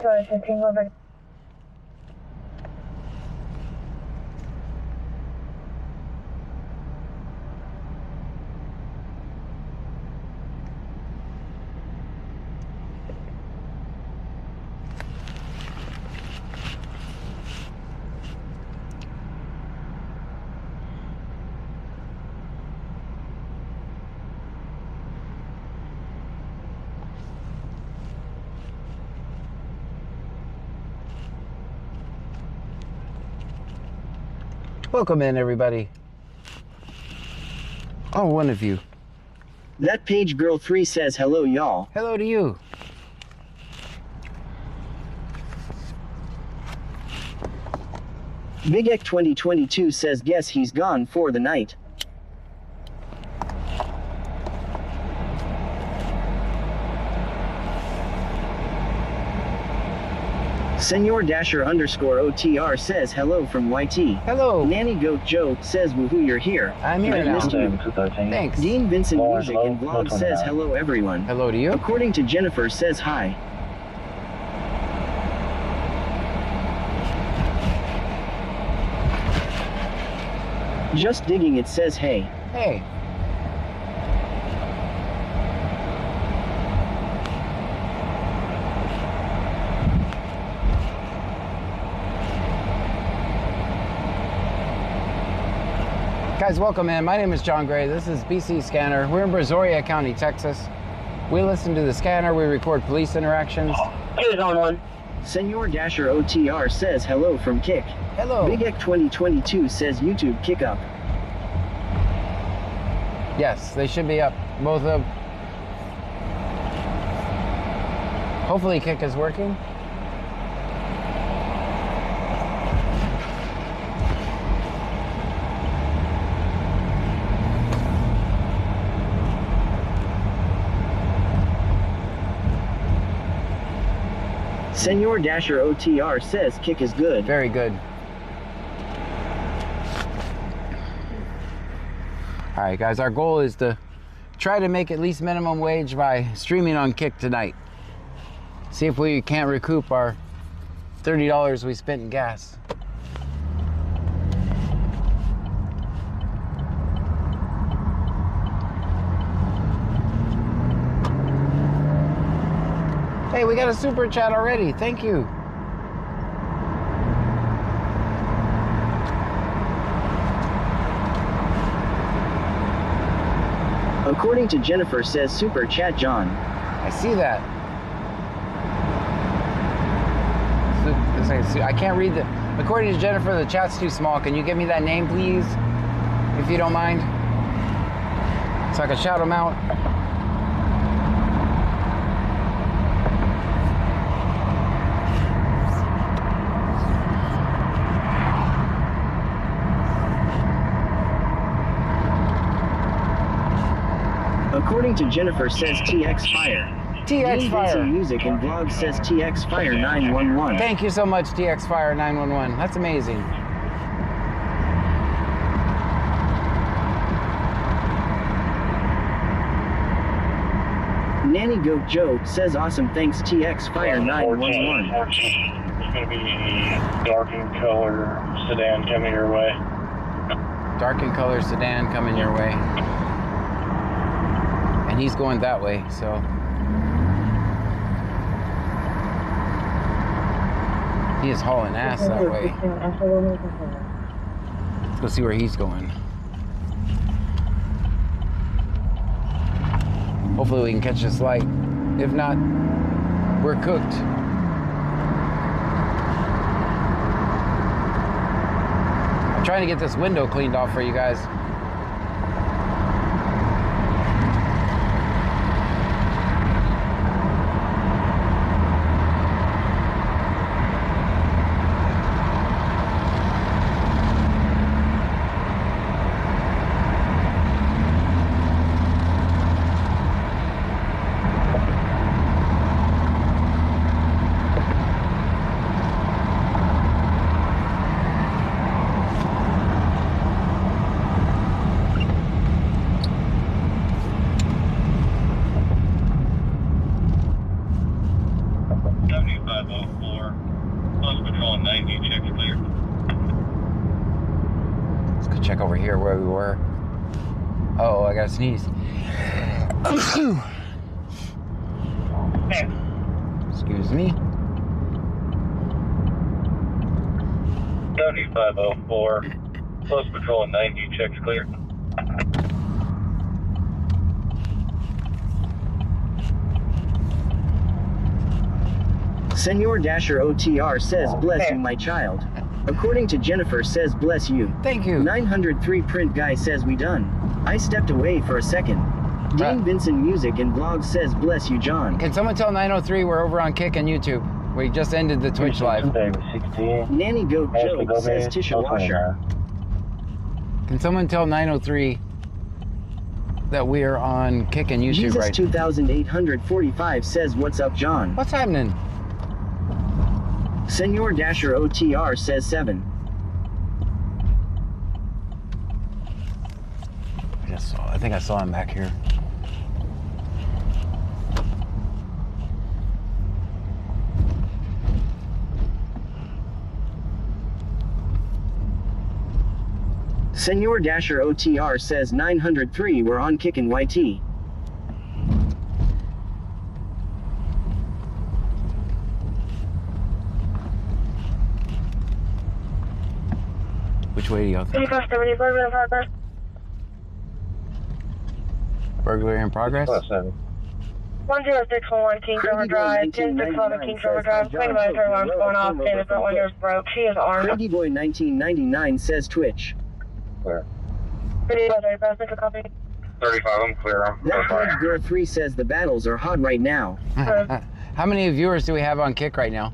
shifting over. Welcome in, everybody. Oh, one of you. That page girl 3 says hello, y'all. Hello to you. Big Ek 2022 says guess he's gone for the night. Senor Dasher underscore OTR says hello from YT. Hello. Nanny Goat Joe says woohoo, you're here. I'm here I now. missed you. Thanks. Dean Vincent Music and Vlog says hello everyone. Hello to you. According to Jennifer says hi. Just digging it says hey. Hey. Guys, welcome in. My name is John Gray. This is BC Scanner. We're in Brazoria County, Texas. We listen to the scanner. We record police interactions. Here's on one. Senor Dasher OTR says hello from Kick. Hello. Big Ek 2022 says YouTube kick up. Yes, they should be up. Both of them. Hopefully Kick is working. Senor Dasher OTR says kick is good. Very good. All right, guys, our goal is to try to make at least minimum wage by streaming on Kick tonight. See if we can't recoup our $30 we spent in gas. Hey, we got a super chat already. Thank you. According to Jennifer says super chat John. I see that. I can't read the... According to Jennifer, the chat's too small. Can you give me that name, please? If you don't mind. So I can shout them out. According to Jennifer says TX Fire. TX Dean Fire. Vincent Music and Vlog says TX Fire 911. Thank you so much, TX Fire 911. That's amazing. Nanny Goat Joe says awesome thanks TX Fire 911. 14. It's going to be dark in color sedan coming your way. Dark in color sedan coming your way. And he's going that way, so. He is hauling ass that way. Let's go see where he's going. Hopefully we can catch this light. If not, we're cooked. I'm trying to get this window cleaned off for you guys. back over here where we were. Oh, I gotta sneeze. Excuse me. 7504. Close patrol at 90. Checks clear. Senor Dasher OTR says, bless you, my child. According to Jennifer says, bless you. Thank you. 903 print guy says, we done. I stepped away for a second. Dean Vincent Music and Vlog says, bless you, John. Can someone tell 903 we're over on Kick and YouTube? We just ended the Twitch live. Nanny Goat Joke says, Tisha Washer. Can someone tell 903 that we are on Kick and YouTube Jesus right now? 2845 says, what's up, John? What's happening? Senor Dasher OTR says 7. I think I saw him back here. Senor Dasher OTR says 903 we're on Kickin' YT. Which way do you think? Burglary in progress? 1061 King River Drive, 1067 King River Drive, swing by her alarm's going off, and the front window's broke. She is armed. Craigie Boy 1999 says Twitch. Clear. Video ready, pass it to copy. 35, I'm clear. That Pledge Girl 3 says the battles are hot right now. How many viewers do we have on Kick right now?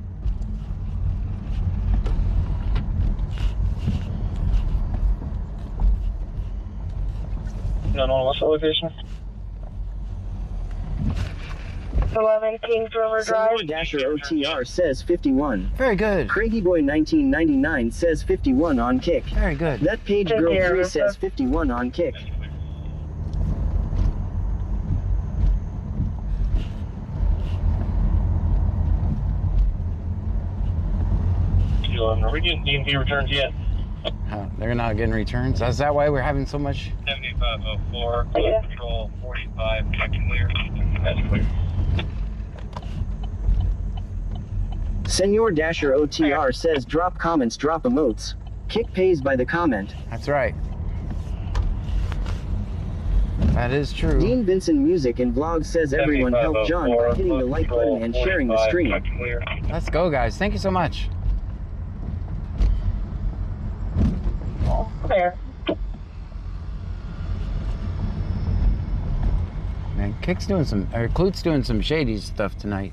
None on what's the location? 11 Kings River Drive. Senor Dasher OTR says 51. Very good. Craigie Boy 1999 says 51 on Kick. Very good. That Page Girl 3 says 51 on Kick. Are we getting DMV returns yet? They're not getting returns. Is that why we're having so much? 7504, close patrol 45, check clear. That's clear. Senor Dasher OTR says drop comments, drop emotes. Kick pays by the comment. That's right. That is true. Dean Vincent Music and Vlog says everyone help John by hitting the like button and sharing the stream. Let's go, guys. Thank you so much. Clear. Man, Kick's doing some, or Clute's doing some shady stuff tonight.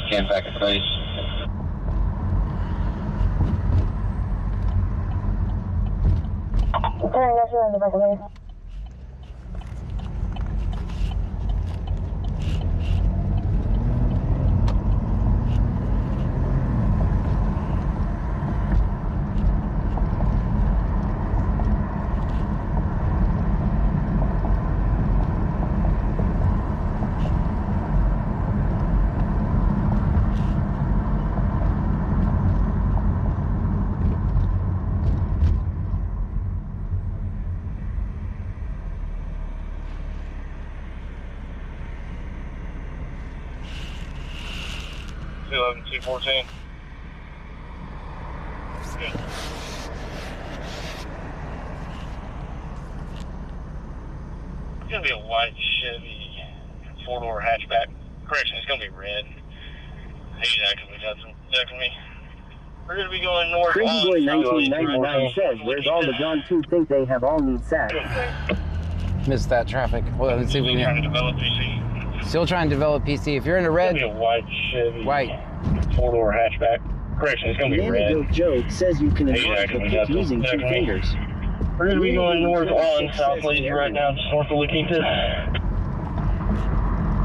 Scan back in place. C14. Good. It's gonna be a white Chevy 4-door hatchback. Correction, it's gonna be red. He's actually ducking me. We're gonna be going north. Crazy Boy 1999 says, where's all the John 2 think they have all need sack? Missed that traffic. Well, let's see if we Trying to can. develop PC. Still trying to develop PC. If you're in a red, It's gonna be a white Chevy. white. 4-door hatchback. Correction, it's gonna be Nanny red. Goat Joke says you can enlarge the kick using 2 fingers. We're gonna be going north on South Lady right now, just north of La Quinta.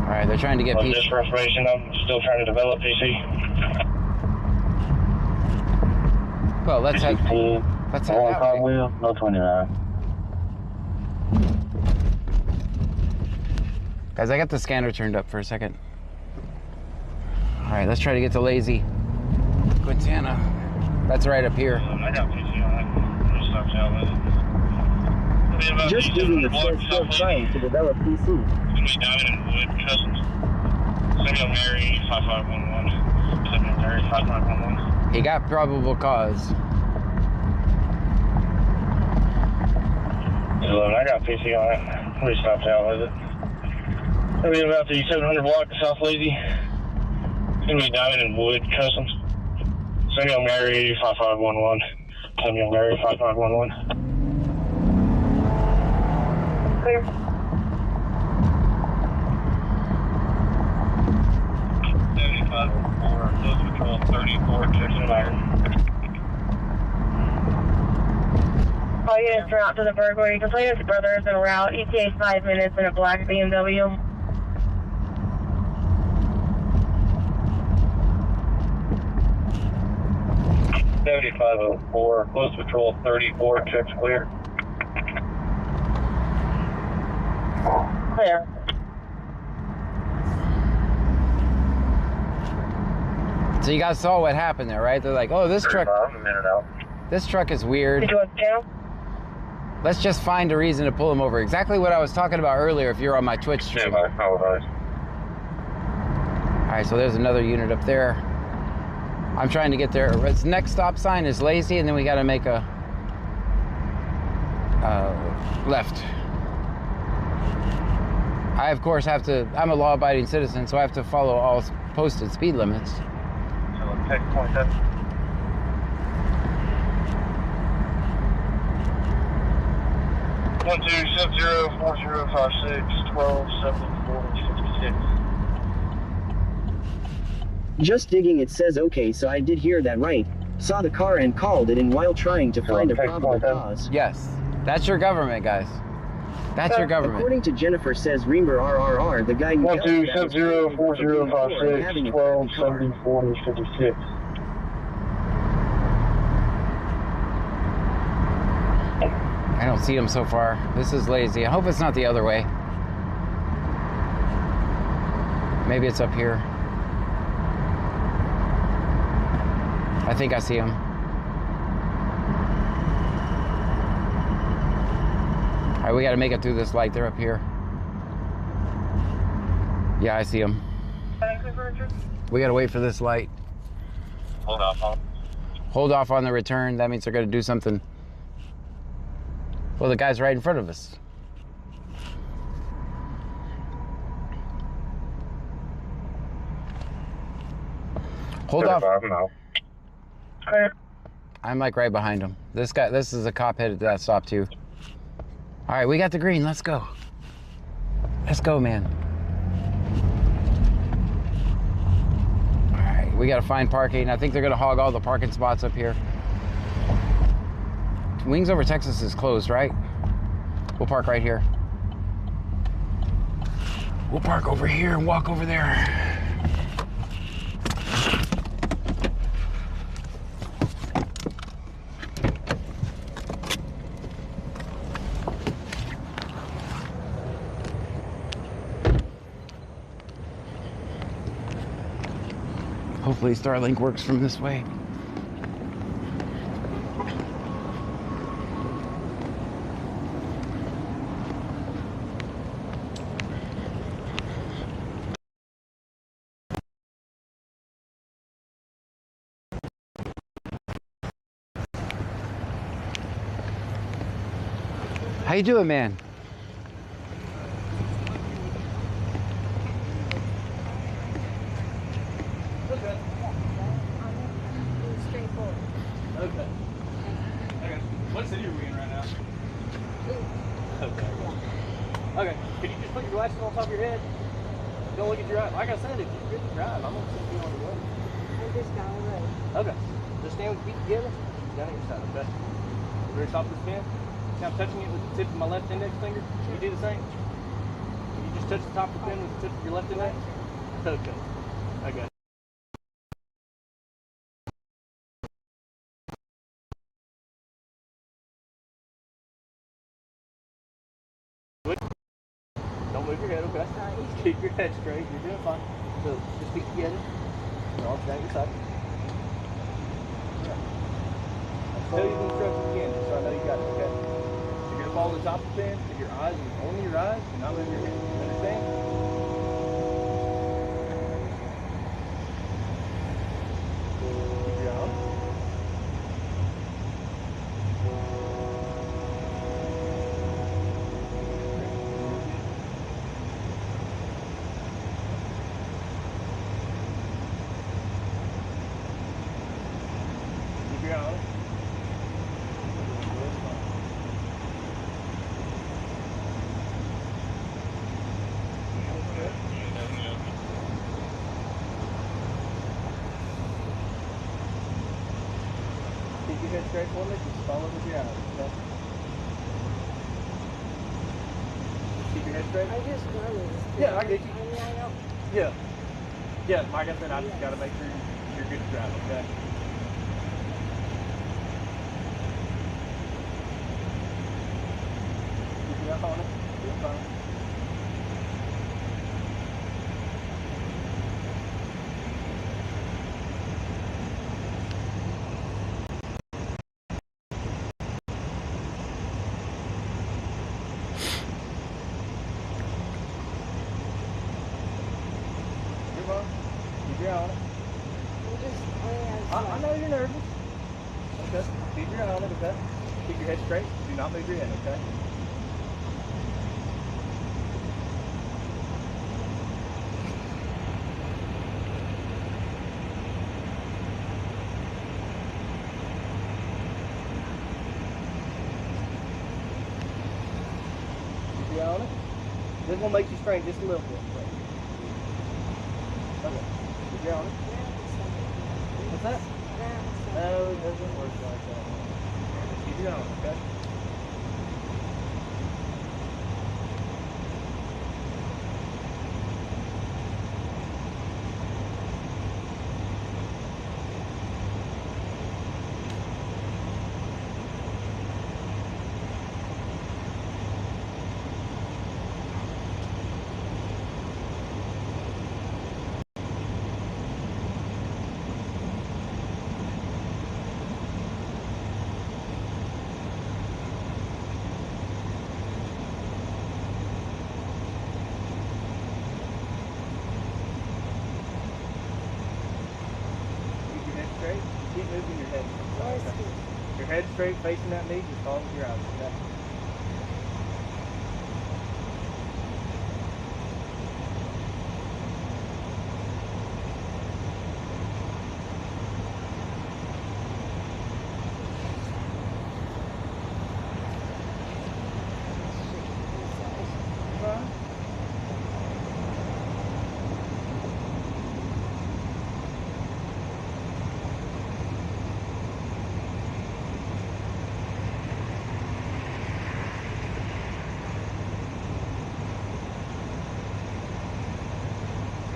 All right, they're trying to get On PC. this reservation, I'm still trying to develop PC. Well, let's head. 16, Let's head one that car way. wheel, no 29. Guys, I got the scanner turned up for a second. All right, let's try to get to Lazy Quintana. That's right up here. I got PC on it. We'll stop out with it. Just digging, it says still trying to develop PC. It's going to be Diamond and Wood Customs. Samuel Mary 5511. Samuel Mary 5511. He got probable cause. 11, I got PC on it. We stopped out with it. It'll be about the 700 block of South Lazy. It's going to be Diamond and Wood Customs. Samuel Mary 5511. Samuel Mary 5511. Clear. 7504, close patrol 34, Jackson Iron. All units are out to the burglary. Complainant's brother is en route. ETA 5 minutes in a black BMW. $7504, close patrol 34, checks clear. Clear. So you guys saw what happened there, right? They're like, oh, this truck, I'm a minute out. this truck is weird. Did you want the channel? Let's just find a reason to pull him over. Exactly what I was talking about earlier if you're on my Twitch stream. I apologize. All right, so there's another unit up there. I'm trying to get there. Its next stop sign is Lazy, and then we got to make a left. I, of course, have to, I'm a law-abiding citizen, so I have to follow all posted speed limits. So take point up. One 2704056 Just digging, it says okay, so I did hear that right. Saw the car and called it in while trying to find a probable cause. Yes, that's your government, guys. That's your government. According to Jennifer, says Reamer RRR, the guy who One yelled two at us seven zero four zero five six having a 12 car. 70 40 56. I don't see him so far. This is Lazy. I hope it's not the other way. Maybe it's up here. I think I see him. All right, we got to make it through this light. They're up here. Yeah, I see him. We got to wait for this light. Hold off on. Hold off on the return. That means they're going to do something. Well, the guy's right in front of us. Hold off. No. I'm like right behind him. This guy, this is a cop headed to that stop too. All right, we got the green. Let's go. Let's go, man. All right, we got to find parking. I think they're going to hog all the parking spots up here. Wings Over Texas is closed, right? We'll park right here. We'll park over here and walk over there. Hopefully Starlink works from this way. How you doing, man? Okay. What city are we in right now? Okay. Okay. Can you just put your glasses on top of your head? Don't look at your eyes. Like I said, if you're good to drive, I'm gonna send you on the road. I just got away. Okay. Just stand with your feet together. Down at your side, okay? Very top of the pen. Now I'm touching it with the tip of my left index finger. Can you do the same? Can you just touch the top of the pen with the tip of your left index? Okay. Okay. Don't move your head, okay? Keep your head straight. You're doing fine. So just feet together. Your arms down your side. Alright. I'll tell you the instructions again, just so I know you got it, okay? You're going to follow the top of the pin with your eyes, and only your eyes, and not moving your head. You understand? Keep your eye on. Keep your eye on. Keep your head straight for me, just follow with your eyes, okay? Keep your head straight. I just noticed. Yeah, I get you. I mean, I don't. Yeah. Yeah, like I said, I just got to make sure you're good to drive, okay? Keep your eye on it. You're fine. You're fine. Keep your eye on it. I know you're nervous. Okay. Keep your eye on it, okay? Keep your head straight. Do not move your head, okay? Keep your eye on it. This one makes you strain just a little bit. Okay. Keep your eye on it. What's that? No, it doesn't work like that. Keep your eye on it, okay? Keep your head straight. Keep moving your head. Okay. Your head straight, facing that knee, just follow with your eyes, okay?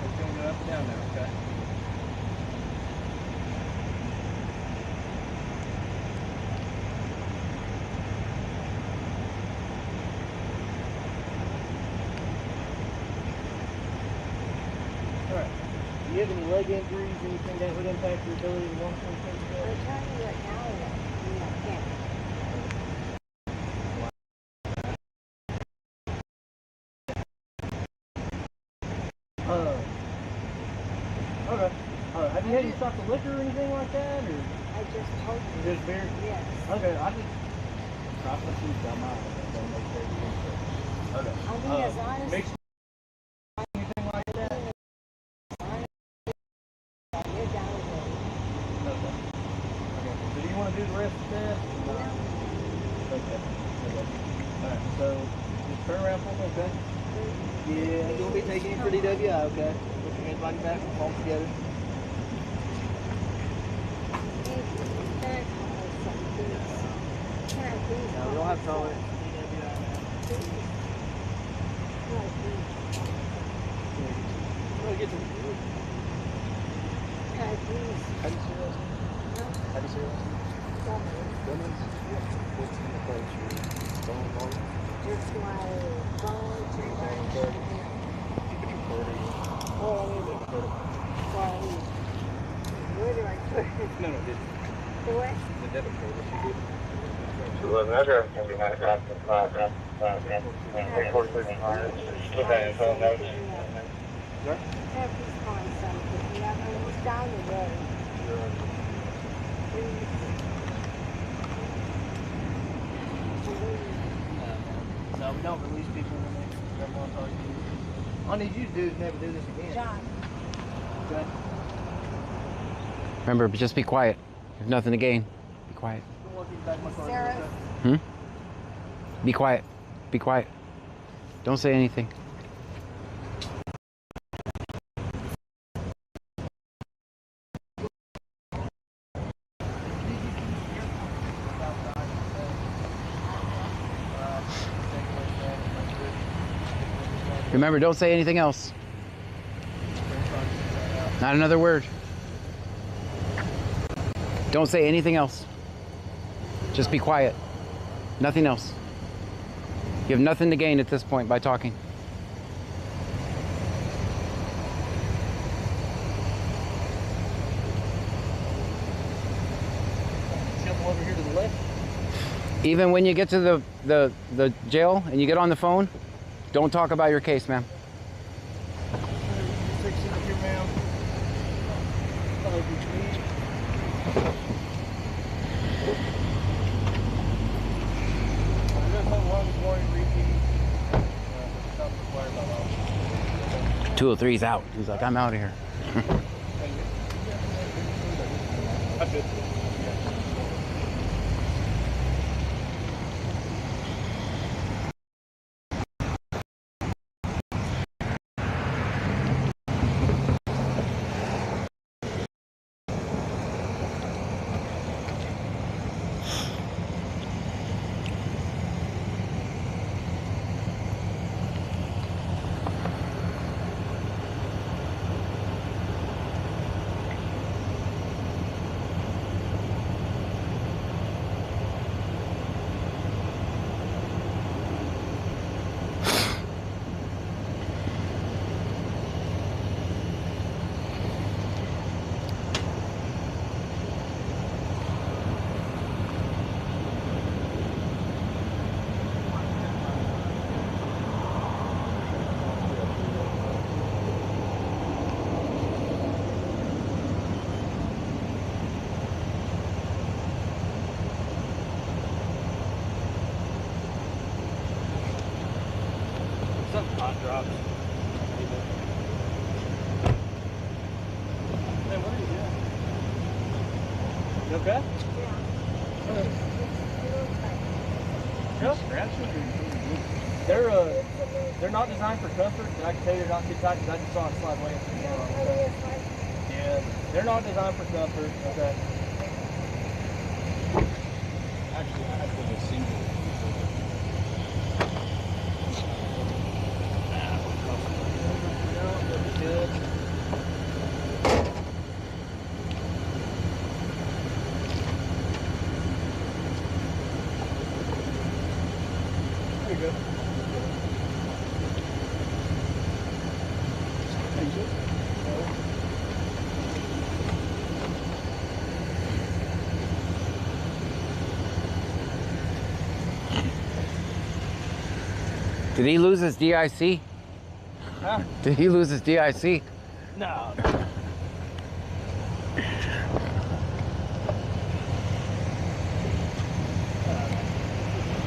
It's going to go up and down now, okay? Alright. Do you have any leg injuries, anything that would impact your ability to walk on things? I'm trying to right now. I can't. Okay. Have you had any shots of liquor or anything like that, or I just told you. just beer? Yes. Okay, I just cross my shoes on mine. Don't make sure you get sick. Okay. I mean, as honest Mix anything like that? you're down with it. Okay. Okay. So do you want to do the rest of that? Okay. Okay. Alright, so just turn around for me, okay? Yeah, you'll be taking it for DWI, okay? Put your hands behind your back, palms together. No, we don't have time. Get to Can I please? How do you say that? How do you say that? Women's? What's in the place? Bone bone? Just my bones and my Keep it recording. oh, I need it. Record it. Well, I need did The what? the debit card that she did. Well, that driver can be nice after 4:39. Look at his phone notes. Sir? Pepper's calling something. Yeah, and it's down the road. No, we don't release people when they come on target. All I need you to do is never do this again. John. Okay? Remember, just be quiet. You have nothing to gain. Be quiet. Don't want to get back my car. Sarah. Hmm? Be quiet. Be quiet. Don't say anything. Remember, don't say anything else. Not another word. Don't say anything else. Just be quiet. Nothing else. You have nothing to gain at this point by talking. Jump over here to the left. Even when you get to the jail and you get on the phone, don't talk about your case, ma'am. 6 here, ma'am. Uh, 203's out. He's like, I'm out of here. That's it. Some hot drops. Hey, what are you doing? You okay? Yeah. They're not designed for comfort, and I can tell you they're not too tight because I just saw it slide away. Yeah, they're not designed for comfort. Okay. Actually, I have to a single. Good. There you go. Thank you. Did he lose his DIC? Huh? Did he lose his DIC? No. I'm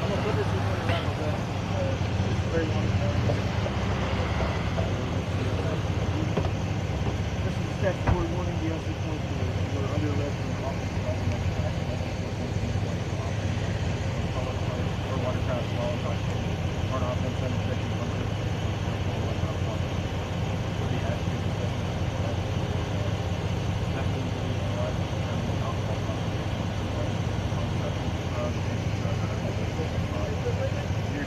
gonna put this in the back of that. Very wonderful. This is a statutory warning. The other point we're under arrest for watercraft law, or not, section 1. Your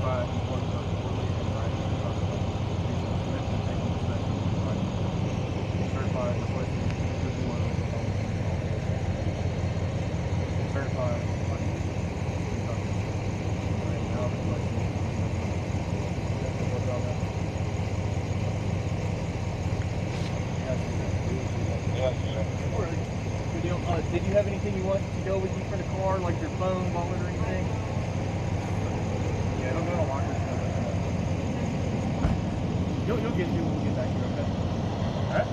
certified employment of poor legal and right certified requesting certified did you have anything you want to go with you for the car, like your phone, wallet, or anything? Yeah, don't go to lockers. You'll get to when we get back here, okay? Alright?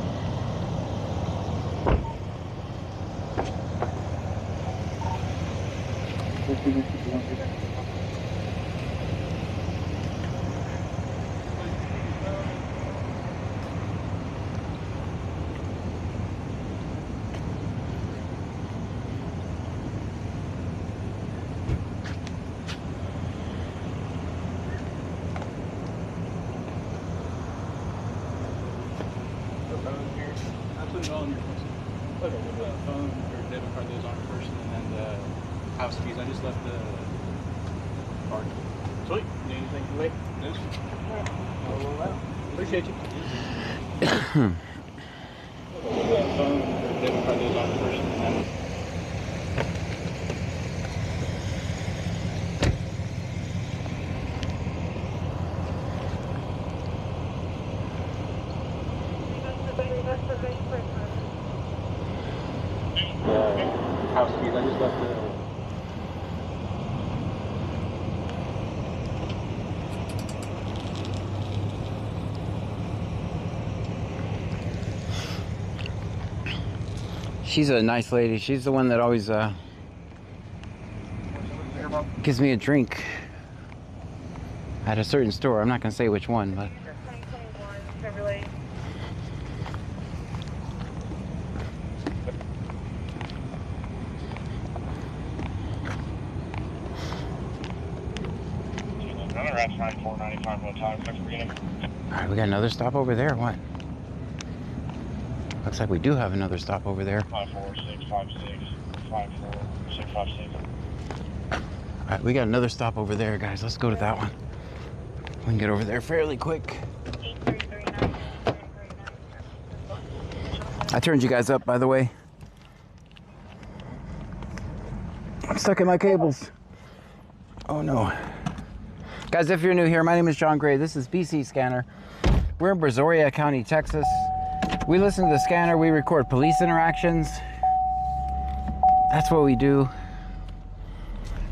I'll put it all in your person. Okay. The phone or debit card that was on your person, and then the house keys. I just left the card. Sweet. Need anything to wait? No. Appreciate you. The phone or debit card that was on your person, and then. House keys. I just left the. She's a nice lady. She's the one that always gives me a drink at a certain store. I'm not gonna say which one, but. Alright, we got another stop over there. What? Looks like we do have another stop over there. 54656 54656. Alright, we got another stop over there, guys. Let's go to that one. We can get over there fairly quick. I turned you guys up, by the way. I'm stuck in my cables. Oh no. Guys, if you're new here, my name is John Gray. This is BC Scanner. We're in Brazoria County, Texas. We listen to the scanner. We record police interactions. That's what we do.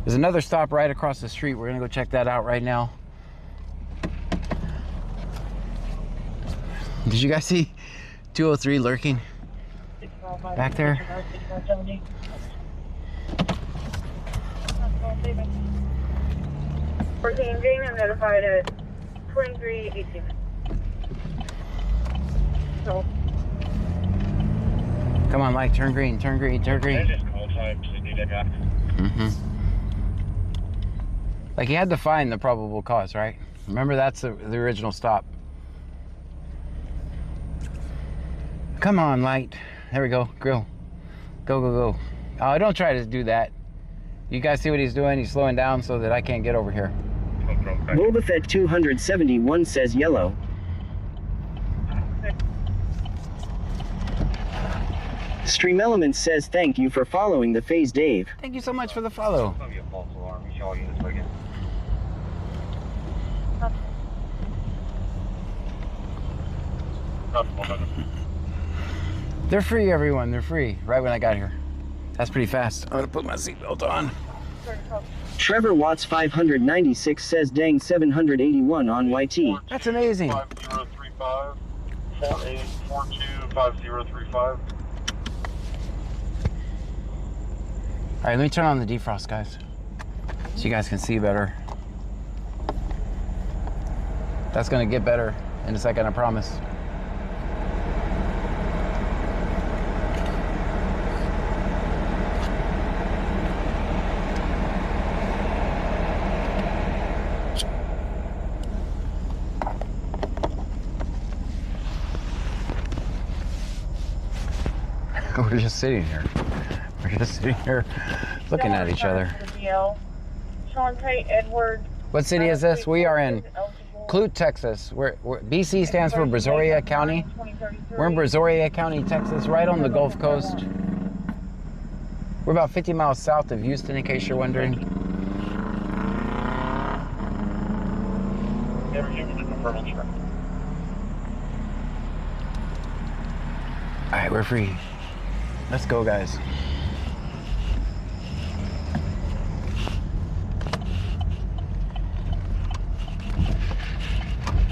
There's another stop right across the street. We're gonna go check that out right now. Did you guys see 203 lurking back there? Working Green, I'm notified at 2318. So. Come on, Mike, turn green, turn green, turn green. Like, he had to find the probable cause, right? Remember, that's the original stop. Come on, light. There we go, grill. Go, go, go. Oh, don't try to do that. You guys see what he's doing? He's slowing down so that I can't get over here. Boba Fett 271 says yellow. Stream Elements says thank you for following the phase, Dave. Thank you so much for the follow. They're free, everyone. They're free. Right when I got here. That's pretty fast. I'm gonna put my seatbelt on. Trevor Watts 596 says dang 781 on YT. That's amazing. 5035 48425035. All right, let me turn on the defrost, guys, so you guys can see better. That's gonna get better in a second, I promise. We're just sitting here. We're just sitting here looking at each other. Shante Edward What city is this? We are in Clute, Texas. BC stands for Brazoria County. We're in Brazoria County, Texas, right on the Gulf Coast. We're about 50 miles south of Houston, in case you're wondering. All right, we're free. Let's go, guys.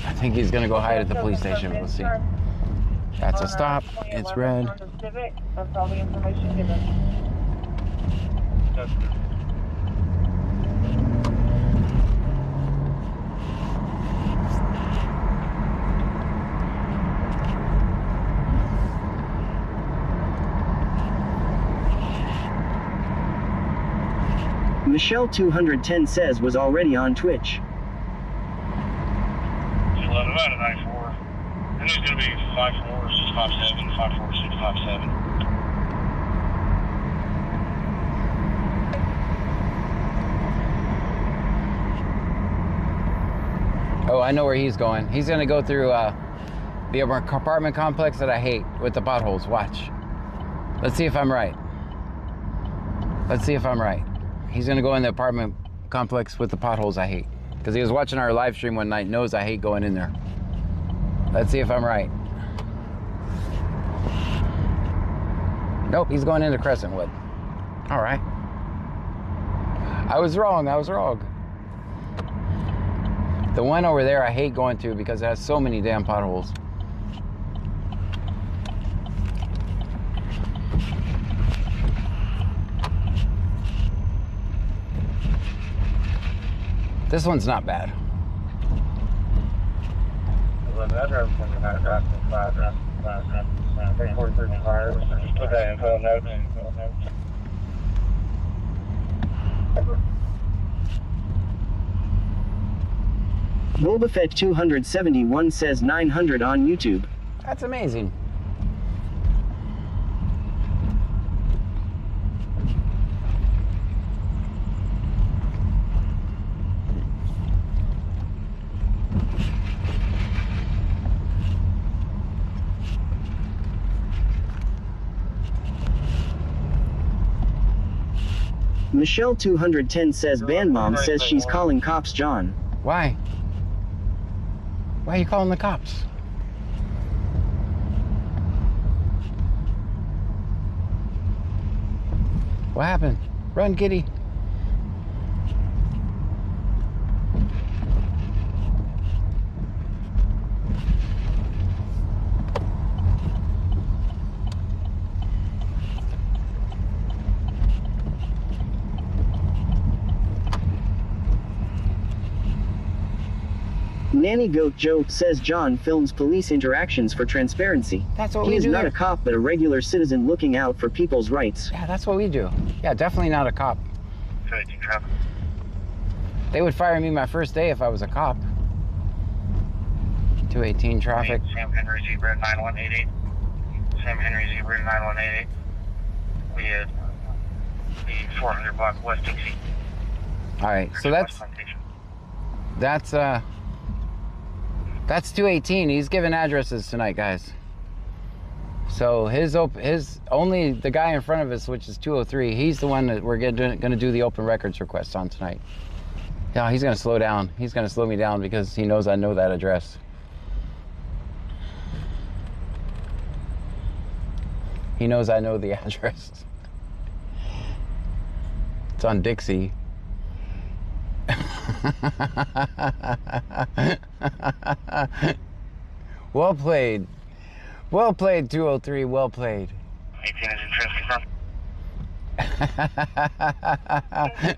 I think he's gonna go hide at the police station. We'll see. That's a stop. It's red. That's all the information given. Michelle 210 says was already on Twitch. 11 out of 94. And there's going to be 54, 657, 54, 657. Oh, I know where he's going. He's gonna go through the apartment complex that I hate with the potholes. Watch. Let's see if I'm right. Let's see if I'm right. He's gonna go in the apartment complex with the potholes I hate. Because he was watching our live stream one night, knows I hate going in there. Let's see if I'm right. Nope, he's going into Crescentwood. All right. I was wrong, I was wrong. The one over there I hate going to because it has so many damn potholes. This one's not bad. Boba Fett 271 says 900 on YouTube. That's amazing. Michelle 210 says Band Mom says she's calling cops John. Why? Why are you calling the cops? What happened? Run, kitty. Nanny Goat Joe says John films police interactions for transparency. That's what he we is do not here. a cop, but a regular citizen looking out for people's rights. Yeah, that's what we do. Yeah, definitely not a cop. They would fire me my first day if I was a cop. 218 traffic. Sam Henry Zebra 9188. Sam Henry Zebra 9188. We had the 400 block West Dixie. All right, so that's 218. He's giving addresses tonight, guys. So his only the guy in front of us, which is 203, he's the one that we're gonna do the open records request on tonight. Yeah, he's gonna slow down. He's gonna slow me down because he knows I know that address. He knows I know the address. It's on Dixie. Well played. Well played, 203. Well played. 18 is in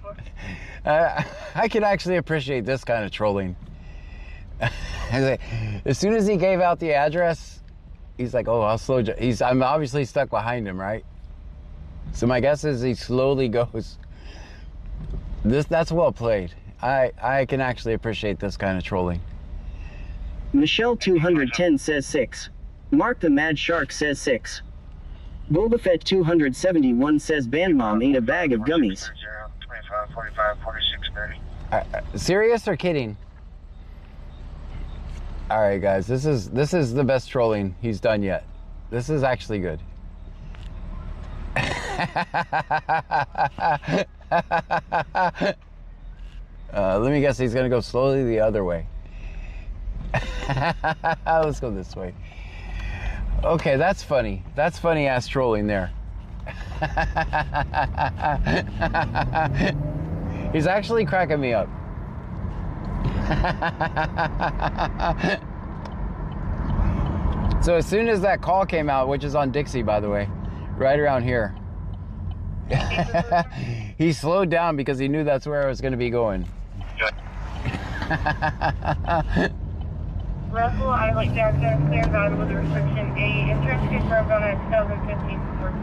I can actually appreciate this kind of trolling. As soon as he gave out the address, he's like, "Oh, I'll slow." I'm obviously stuck behind him, right? So my guess is he slowly goes. That's well played. I can actually appreciate this kind of trolling. Michelle 210 says 6. Mark the Mad Shark says 6. Boba Fett 271 says Band Mom ate a bag of gummies. 25, 45, 46, 30. Serious or kidding? All right, guys, this is the best trolling he's done yet. This is actually good. Let me guess, he's gonna go slowly the other way. Let's go this way. Okay, that's funny. That's funny ass trolling there. He's actually cracking me up. So as soon as that call came out, which is on Dixie, by the way, right around here, he slowed down because he knew that's where I was going to be going. Russell, I like Jackson, clear value with a restriction 8. Insurance confirmed on a 2015 Ford.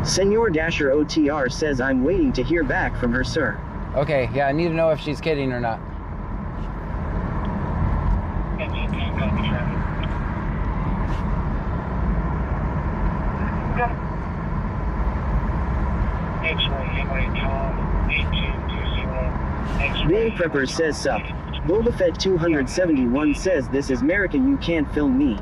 Senor Dasher OTR says I'm waiting to hear back from her, sir. Okay, yeah, I need to know if she's kidding or not. Big Prepper says sup. Boba Fett 271 says this is America, you can't film me.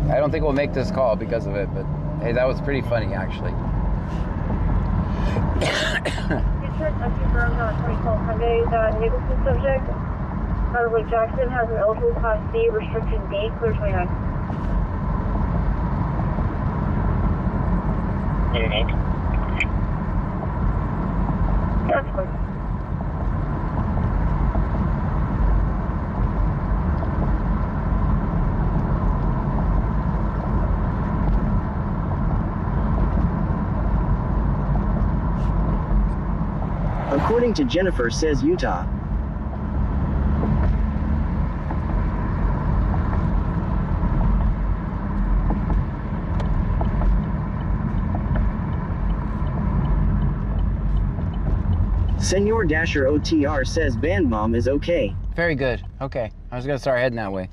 I don't think we'll make this call because of it, but hey, that was pretty funny, actually. Insurance confirmed on a 2012 Hyundai Nicholson subject. Probably Jackson has an eligible Class C, restriction D, clear 29. That's fine. According to Jennifer, says Utah. Senor Dasher OTR says Band Mom is okay. Very good. Okay, I was gonna start heading that way.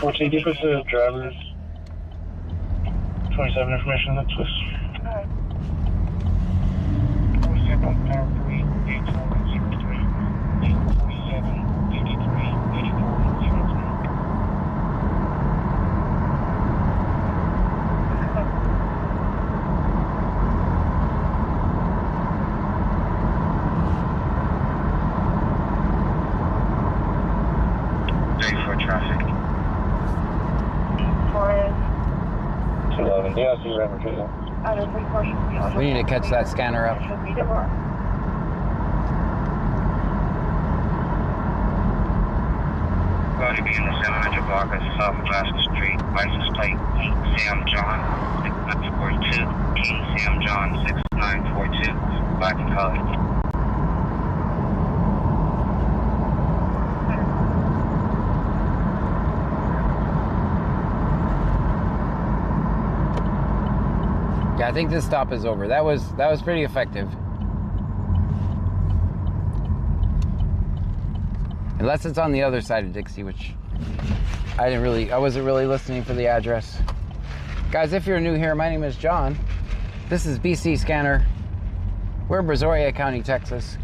What's the difference of drivers? 27 information on that twist. Alright. 47, power 3, 8403, 847, 83, 84, 03. Traffic. 211. Yeah, I see you ever too. We need to catch that scanner up. Going to be in the 700 block of South Alaska Street. License plate King Sam John 6942. King Sam John 6942. Black and colored. Yeah, I think this stop is over. That was pretty effective. Unless it's on the other side of Dixie, which I wasn't really listening for the address. Guys, if you're new here, my name is John. This is BC Scanner. We're in Brazoria County, Texas.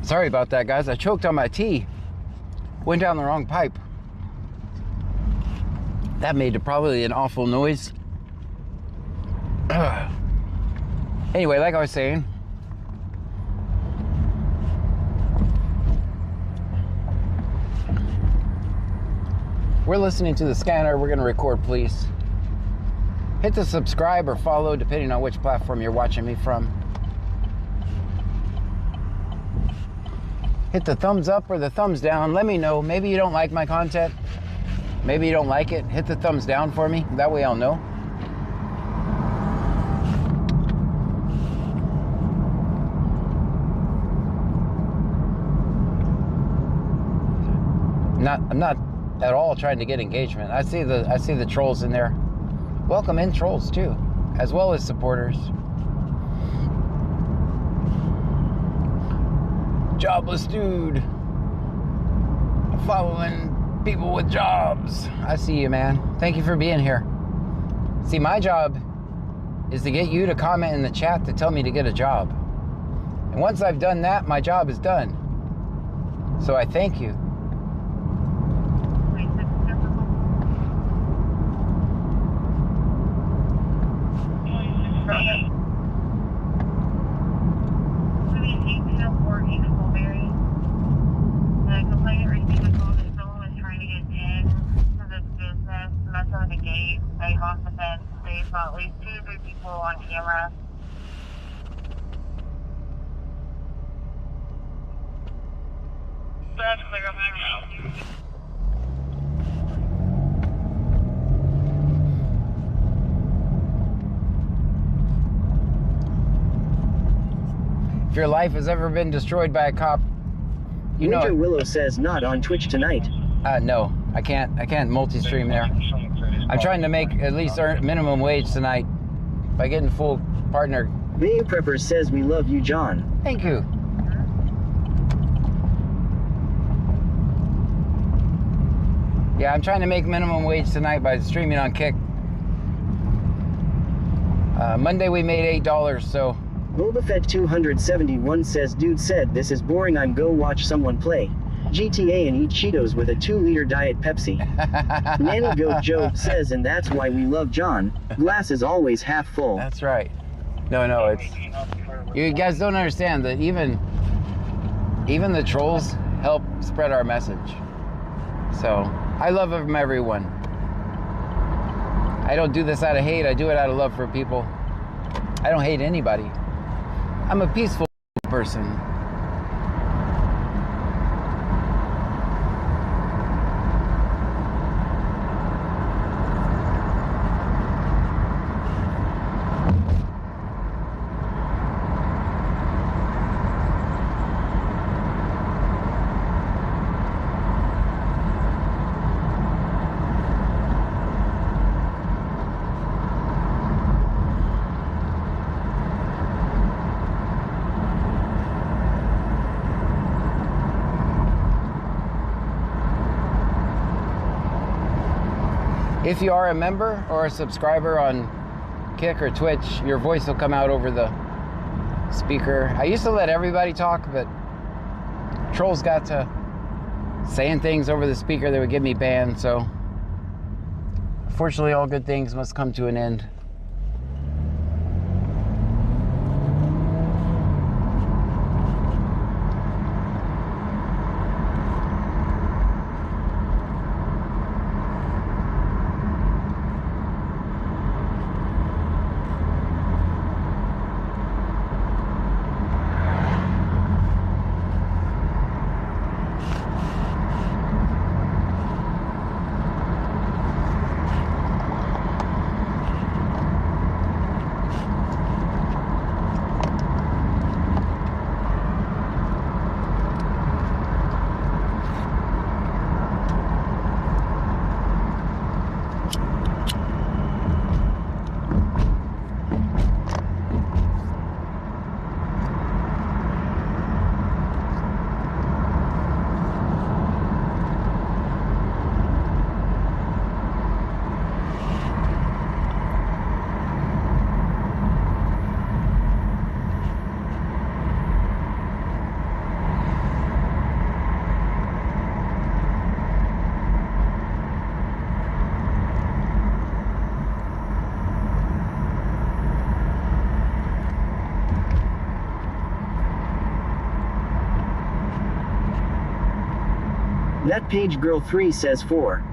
Sorry about that, guys. I choked on my tea. Went down the wrong pipe. That made probably an awful noise. Anyway, like I was saying, we're listening to the scanner. We're going to record, please. Hit the subscribe or follow, depending on which platform you're watching me from. hit the thumbs up or the thumbs down. Let me know. Maybe you don't like my content. Maybe you don't like it. Hit the thumbs down for me. That way I'll know. I'm not at all trying to get engagement. I see the trolls in there. Welcome in trolls too, as well as supporters. Jobless dude. Following people with jobs. I see you, man. Thank you for being here. See, my job is to get you to comment in the chat to tell me to get a job. And once I've done that, my job is done. So I thank you. At least 2 or 3 people on camera. That's clear up my route. If your life has ever been destroyed by a cop, you know. Winter Willow says not on Twitch tonight. No, I can't multi-stream there. I'm trying to make at least minimum wage tonight by getting full partner. Mayo Prepper says we love you, John. Thank you. Yeah, I'm trying to make minimum wage tonight by streaming on Kick. Monday we made $8, so. Boba Fett 271 says dude said this is boring, I'm go watch someone play GTA and eat Cheetos with a 2-liter Diet Pepsi. Nanny Goat Joe says, and that's why we love John. Glass is always half full. That's right. No, it's... You guys don't understand that even the trolls help spread our message. So, I love everyone. I don't do this out of hate. I do it out of love for people. I don't hate anybody. I'm a peaceful person. If you are a member or a subscriber on Kick or Twitch, your voice will come out over the speaker. I used to let everybody talk, but trolls got to saying things over the speaker that would get me banned, so fortunately all good things must come to an end. That page girl 3 says 4.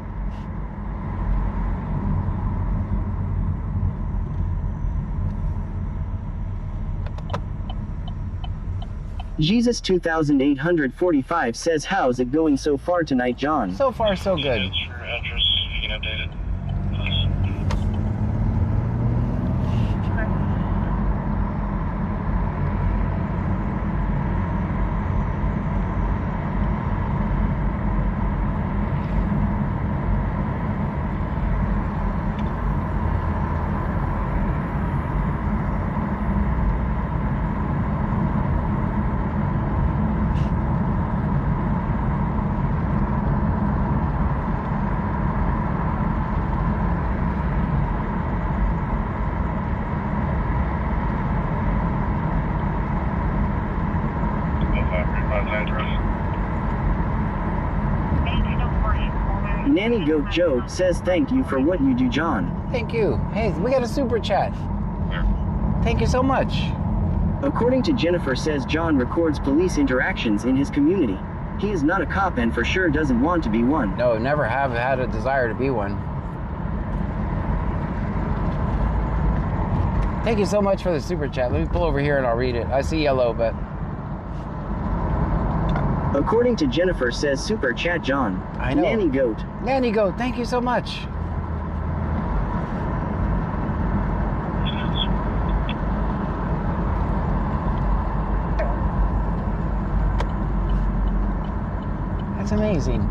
Jesus 2845 says, how's it going so far tonight, John? So far, so good. Your address, you can update it. Nanny Goat Joe says thank you for what you do, John. Thank you. Hey, we got a super chat. Thank you so much. According to Jennifer says John records police interactions in his community. He is not a cop and for sure doesn't want to be one. No, never have had a desire to be one. Thank you so much for the super chat. Let me pull over here and I'll read it. I see yellow, but... According to Jennifer says super chat, John. I know. Nanny Goat. Nanny Goat, thank you so much. That's amazing.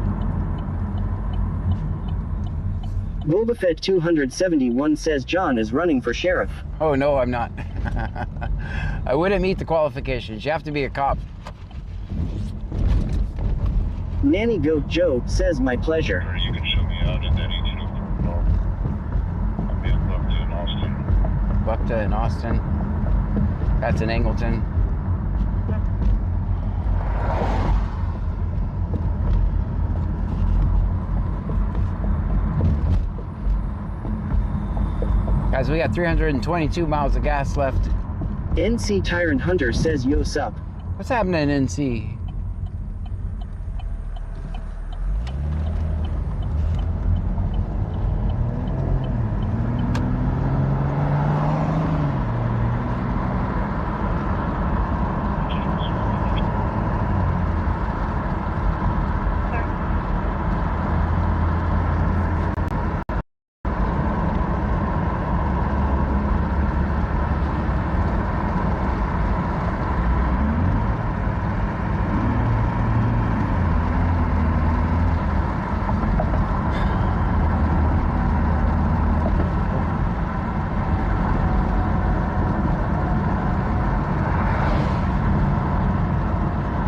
Boba Fett 271 says John is running for sheriff. Oh, no, I'm not. I wouldn't meet the qualifications. You have to be a cop. Nanny Goat Joe says my pleasure. Or you can show me out at that each over. I'll be at Buckta in Austin. Buckta in Austin. That's in Angleton. Guys, we got 322 miles of gas left. NC Tyrant Hunter says yo sup. What's happening in NC?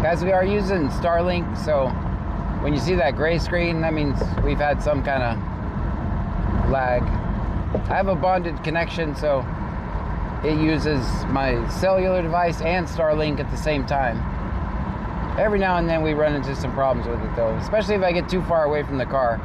Guys, we are using Starlink, so when you see that gray screen, that means we've had some kind of lag. I have a bonded connection, so it uses my cellular device and Starlink at the same time. Every now and then we run into some problems with it though, especially if I get too far away from the car.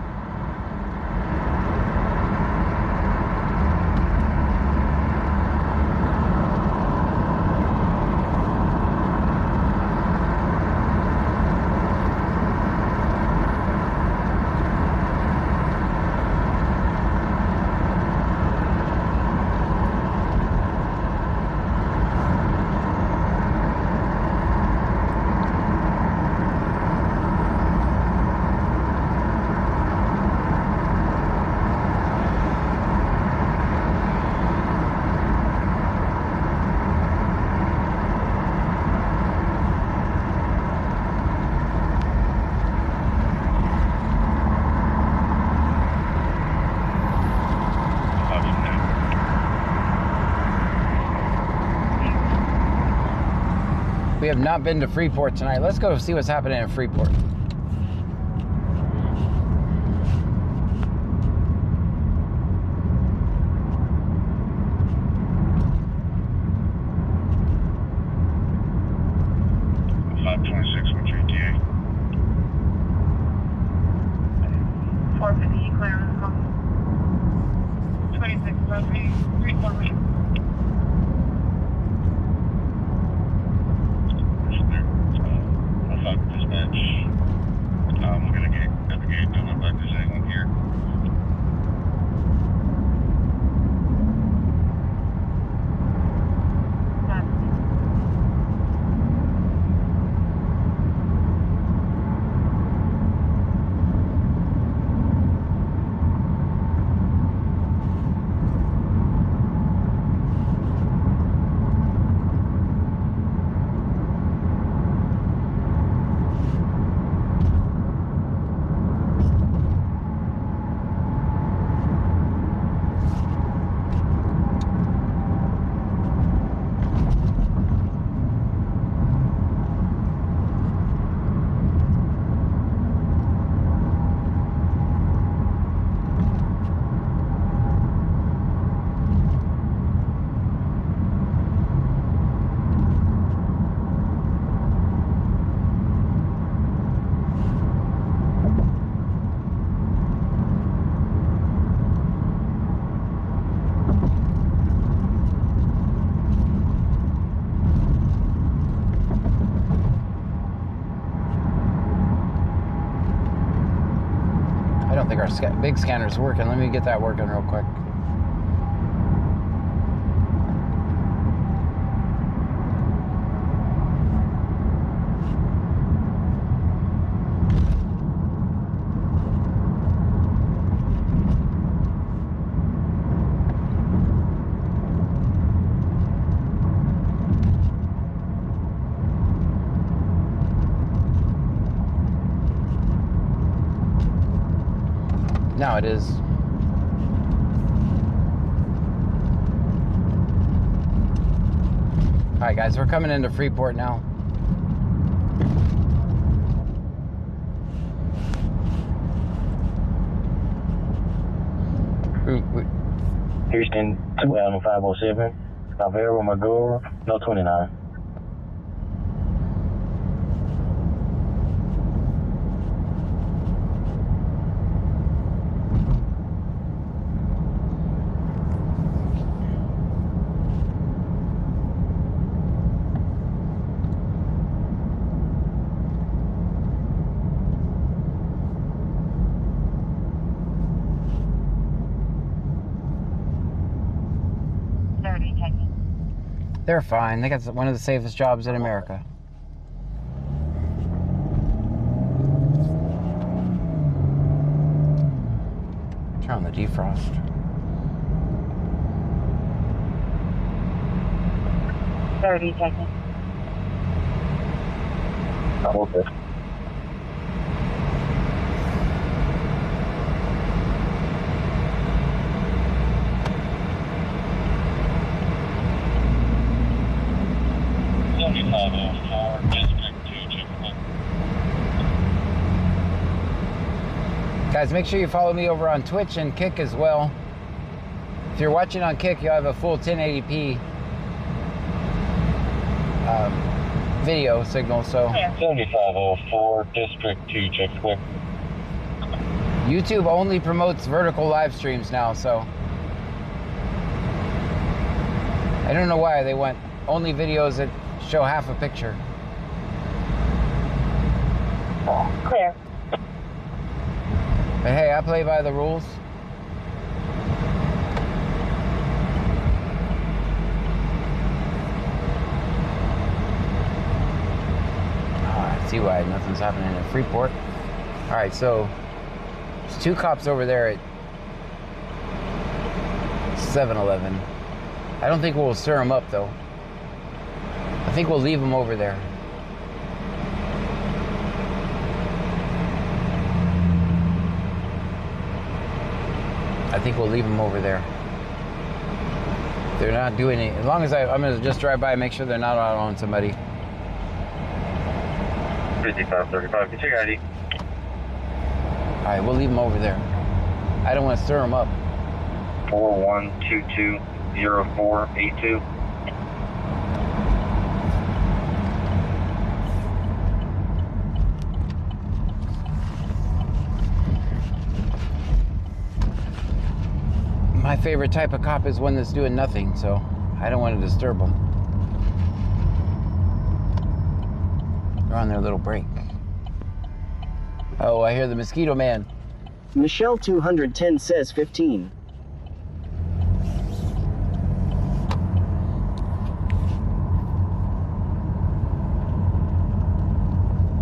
We have not been to Freeport tonight. Let's go see what's happening in Freeport. don't think our big scanner's working. Let me get that working real quick. Now it is. All right, guys, we're coming into Freeport now. Houston 2507, Avera Magora, no 29. They're fine. They got one of the safest jobs in America. Turn on the defrost. Seconds. Okay. Guys, make sure you follow me over on Twitch and Kick as well. If you're watching on Kick, you'll have a full 1080p video signal. So 7504, District 2, check quick. YouTube only promotes vertical live streams now, so I don't know why they want only videos that show half a picture. Clear. But hey, I play by the rules. Oh, I see why nothing's happening in Freeport. All right, so there's two cops over there at 7-Eleven. I don't think we'll stir them up though. I think we'll leave them over there. I think we'll leave them over there. They're not doing it. As long as I'm going to just drive by and make sure they're not out on somebody. 5535, get your ID. All right, we'll leave them over there. I don't want to stir them up. 41220482. My favorite type of cop is one that's doing nothing, so I don't want to disturb them. They're on their little break. Oh, I hear the mosquito man. Michelle 210 says 15.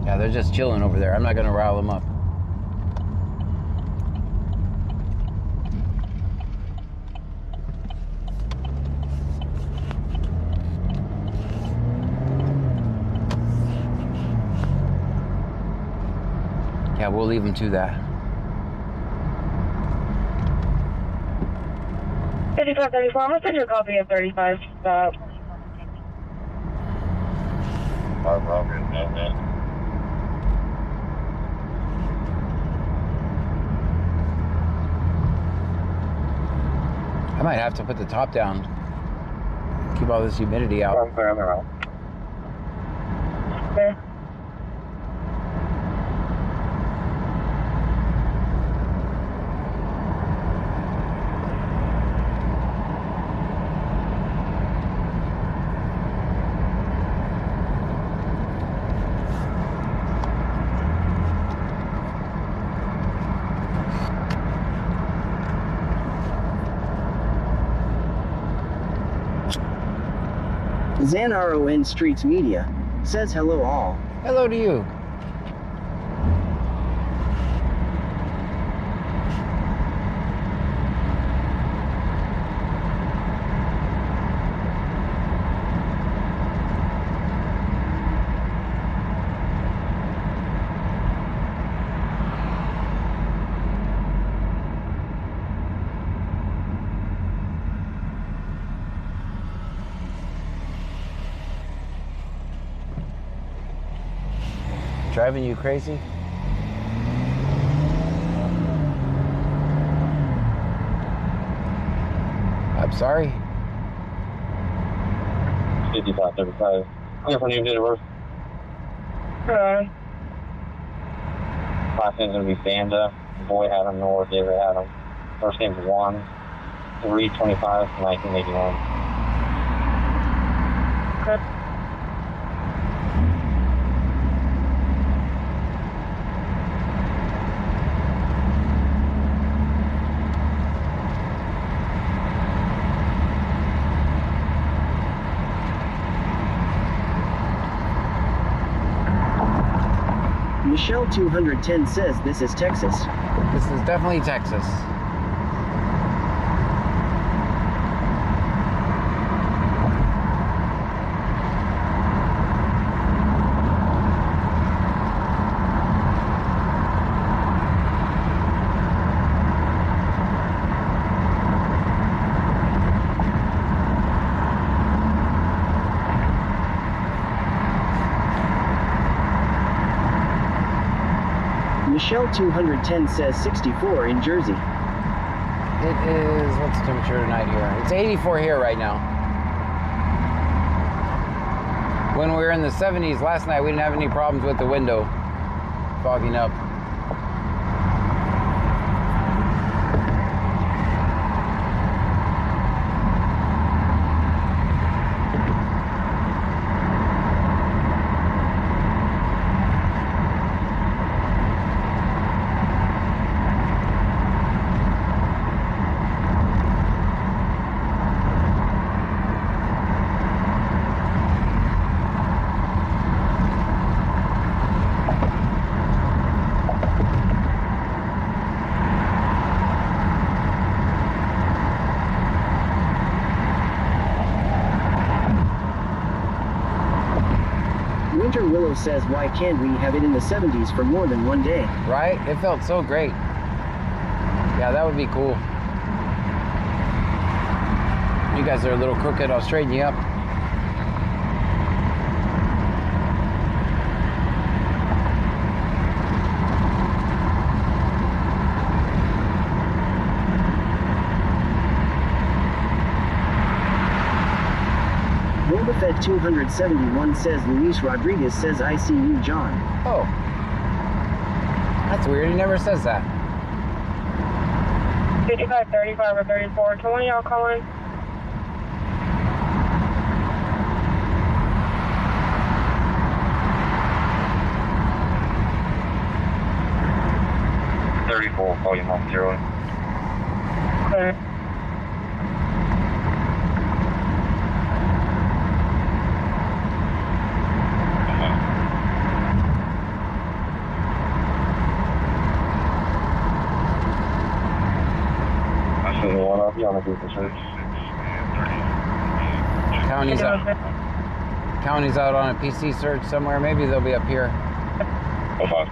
Yeah, they're just chilling over there. I'm not going to rile them up. Yeah, we'll leave them to that. 5534, I'm going to send you a copy of 35. I might have to put the top down. Keep all this humidity out. I'm clear on the route. Okay. Xanaron Streets Media says hello all. Hello to you. Driving you crazy? I'm sorry. 5535. Clear for name, date of birth. Last name's going to be Banda. Boy Adam North, David Adam. First name's Juan. 3/25, 1981. Okay. Michelle 210 says this is Texas. This is definitely Texas. Michelle 210 says 64 in Jersey. It is, what's the temperature tonight here? It's 84 here right now. When we were in the 70s last night, we didn't have any problems with the window fogging up. Winter Willow says why can't we have it in the 70s for more than one day? Right? It felt so great. Yeah, that would be cool. You guys are a little crooked. I'll straighten you up. Fed 271 says Luis Rodriguez says I see you, John. Oh. That's weird. He never says that. 55, 35, or 34. Can one of y'all call in? Volume off 0. Okay. County's out on a PC search somewhere. Maybe they'll be up here. 05.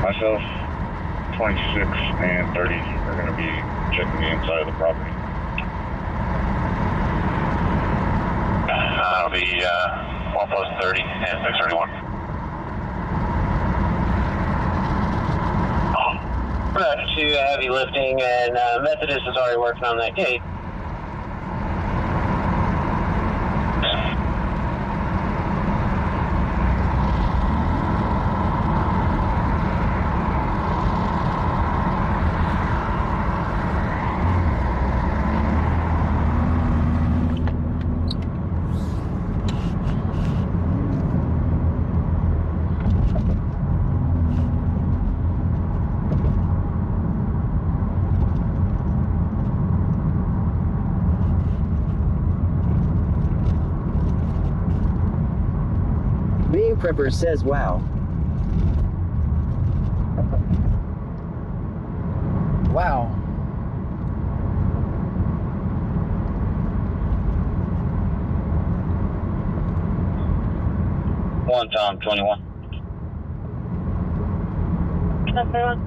Myself, 26 and 30 are going to be checking the inside of the property. That'll be 1 plus 30 and 631. To heavy lifting, and Methodist is already working on that gate. Prepper says wow. Wow. One time 21. That's the one.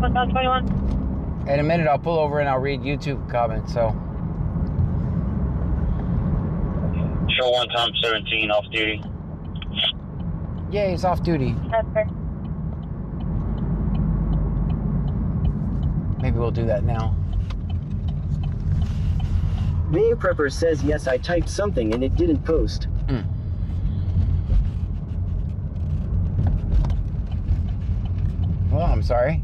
One time 21. In a minute, I'll pull over and I'll read YouTube comments. So, Show one time 17 off duty. yeah, he's off duty. That's fair. Maybe we'll do that now. Mayor Prepper says yes, I typed something and it didn't post. Well, I'm sorry.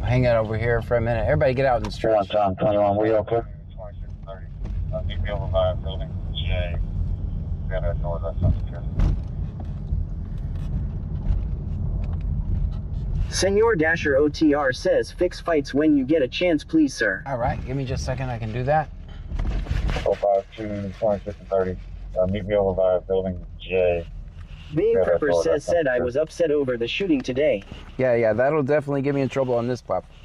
Hang out over here for a minute. Everybody get out and stretch. One time 21. We all clear? 2630. Meet me over by building J. We gotta ignore that sensitive. Senor Dasher OTR says fix fights when you get a chance, please, sir. All right, give me just a second. I can do that. 052 2630. Meet me over by building J. Mayor Prepper said I was upset over the shooting today. Yeah, that'll definitely get me in trouble on this platform.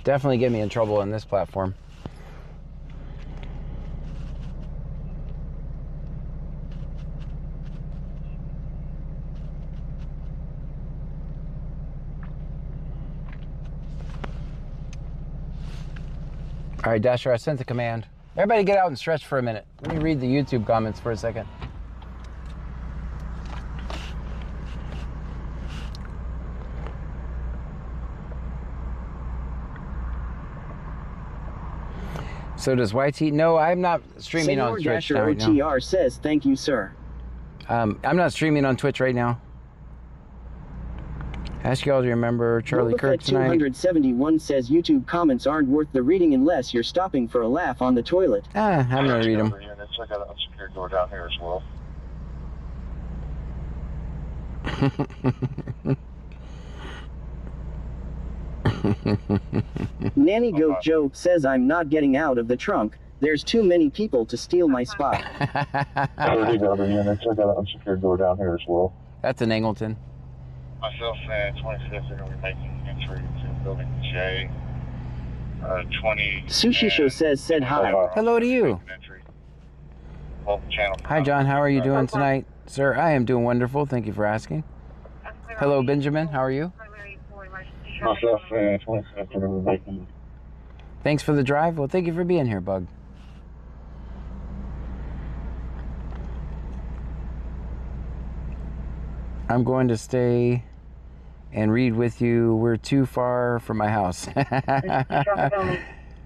Definitely get me in trouble on this platform. All right, Dasher, I sent the command. Everybody get out and stretch for a minute. Let me read the YouTube comments for a second. So does YT? No, I'm not streaming on Senor Twitch Dasher right now. OTR says thank you, sir. I'm not streaming on Twitch right now. Ask y'all to remember Charlie Kirk tonight. 271 says YouTube comments aren't worth the reading unless you're stopping for a laugh on the toilet. I'm gonna read them. I got an unsecured door down here as well. Nanny Goat Joe says I'm not getting out of the trunk. There's too many people to steal my spot. 30 other units. I got an unsecured door down here as well. That's an Angleton. Myself and 25th are going to be making entry to building J. 20. Sushi Show said hi. Hello to you. Hi, John. How are you doing tonight? Sir, I am doing wonderful. Thank you for asking. Hello, Benjamin. How are you? Myself and 25th are going to be making. Thanks for the drive. Well, thank you for being here, Bug. I'm going to stay and read with you. We're too far from my house.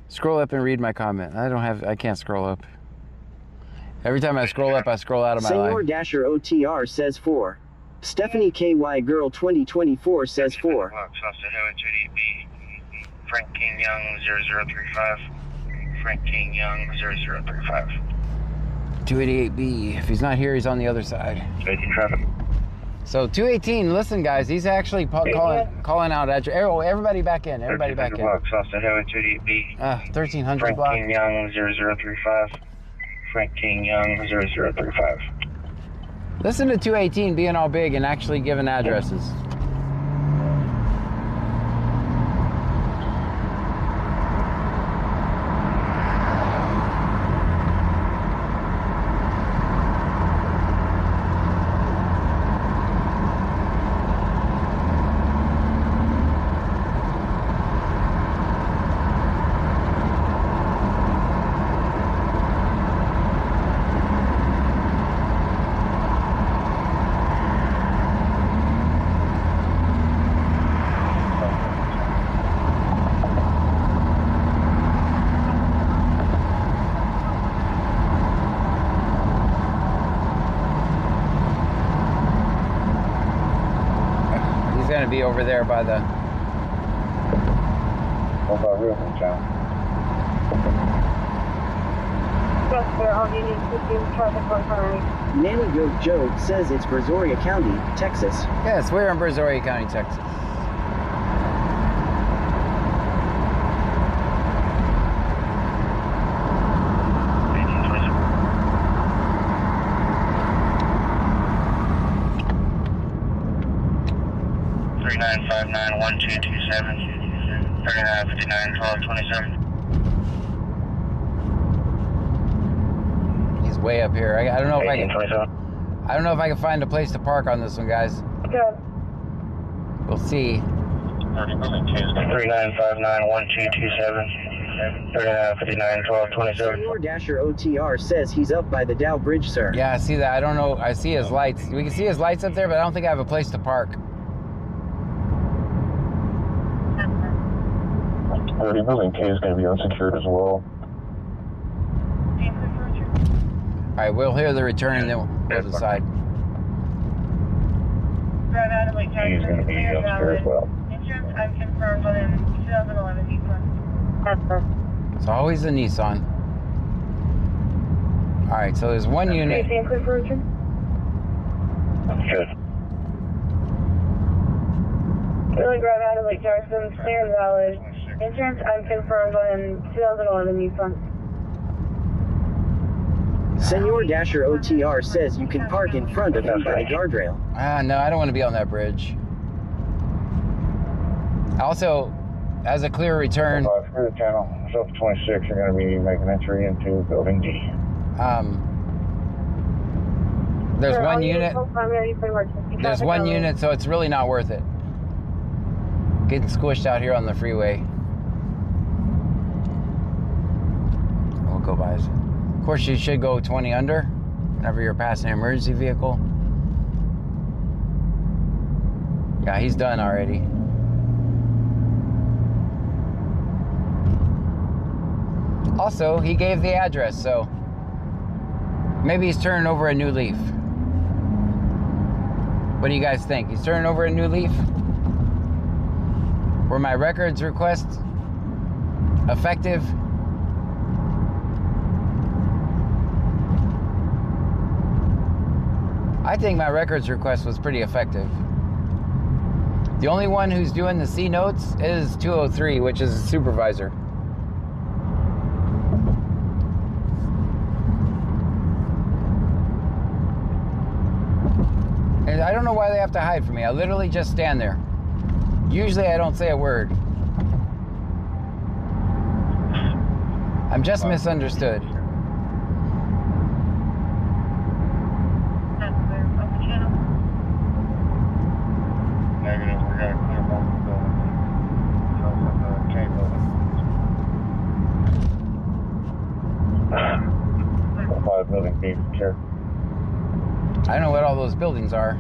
Scroll up and read my comment. I can't scroll up. Every time I scroll up, I scroll out of my Senor life. Dasher OTR says 4. Stephanie KY Girl 2024 says 4. Frank King Young 0035. Frank King Young 0035. 288B. If he's not here, he's on the other side. 18 traffic. So 218, listen guys, he's actually calling out address. Oh, everybody back in, everybody back in. Blocks, Austin Highway 288B. 1300 Frank block. King Young 0035. Frank King Young 0035. Listen to 218 being all big and actually giving addresses. Be over there by the Real Town. Yes, sir. All units to do traffic 100. Nanny Goat Joe says it's Brazoria County, Texas. Yes, we're in Brazoria County, Texas. He's way up here. I don't know if I can. I don't know if I can find a place to park on this one, guys. Good. We'll see. 3959-1227. Senor Dasher OTR says he's up by the Dow Bridge, sir. Yeah, I see that. I don't know. I see his lights. We can see his lights up there, but I don't think I have a place to park. Building K is going to be unsecured as well. All right, we'll hear the return and then we'll decide. Drive out of Lake He's going to be unsecured as well. Insurance, I'm confirmed within 2011 Nissan. Yes, sir. It's always a Nissan. All right, so there's one unit. Safety and clear for return. Good. Really drive out of Lake Jackson, clear and valid. Insurance, I'm confirmed within 2011 Nissan. Senor Dasher OTR says you can park in front of him by the guardrail. No, I don't want to be on that bridge. Also, as a clear return, Through the channel, South 26, you're going to be making entry into Building D. there's Sir, all one units unit. hold primary for emergency There's traffic one only. unit, so it's really not worth it. Getting squished out here on the freeway. We'll go by. Of course, you should go 20 under whenever you're passing an emergency vehicle. Yeah, he's done already. Also, he gave the address, so maybe he's turning over a new leaf. What do you guys think? He's turning over a new leaf? Were my records requests effective? I think my records request was pretty effective. The only one who's doing the C notes is 203, which is a supervisor. And I don't know why they have to hide from me. I literally just stand there. Usually I don't say a word. I'm just misunderstood. Negative, we got to clear multiple buildings. South of the K building. 5 building B secure. I don't know what all those buildings are.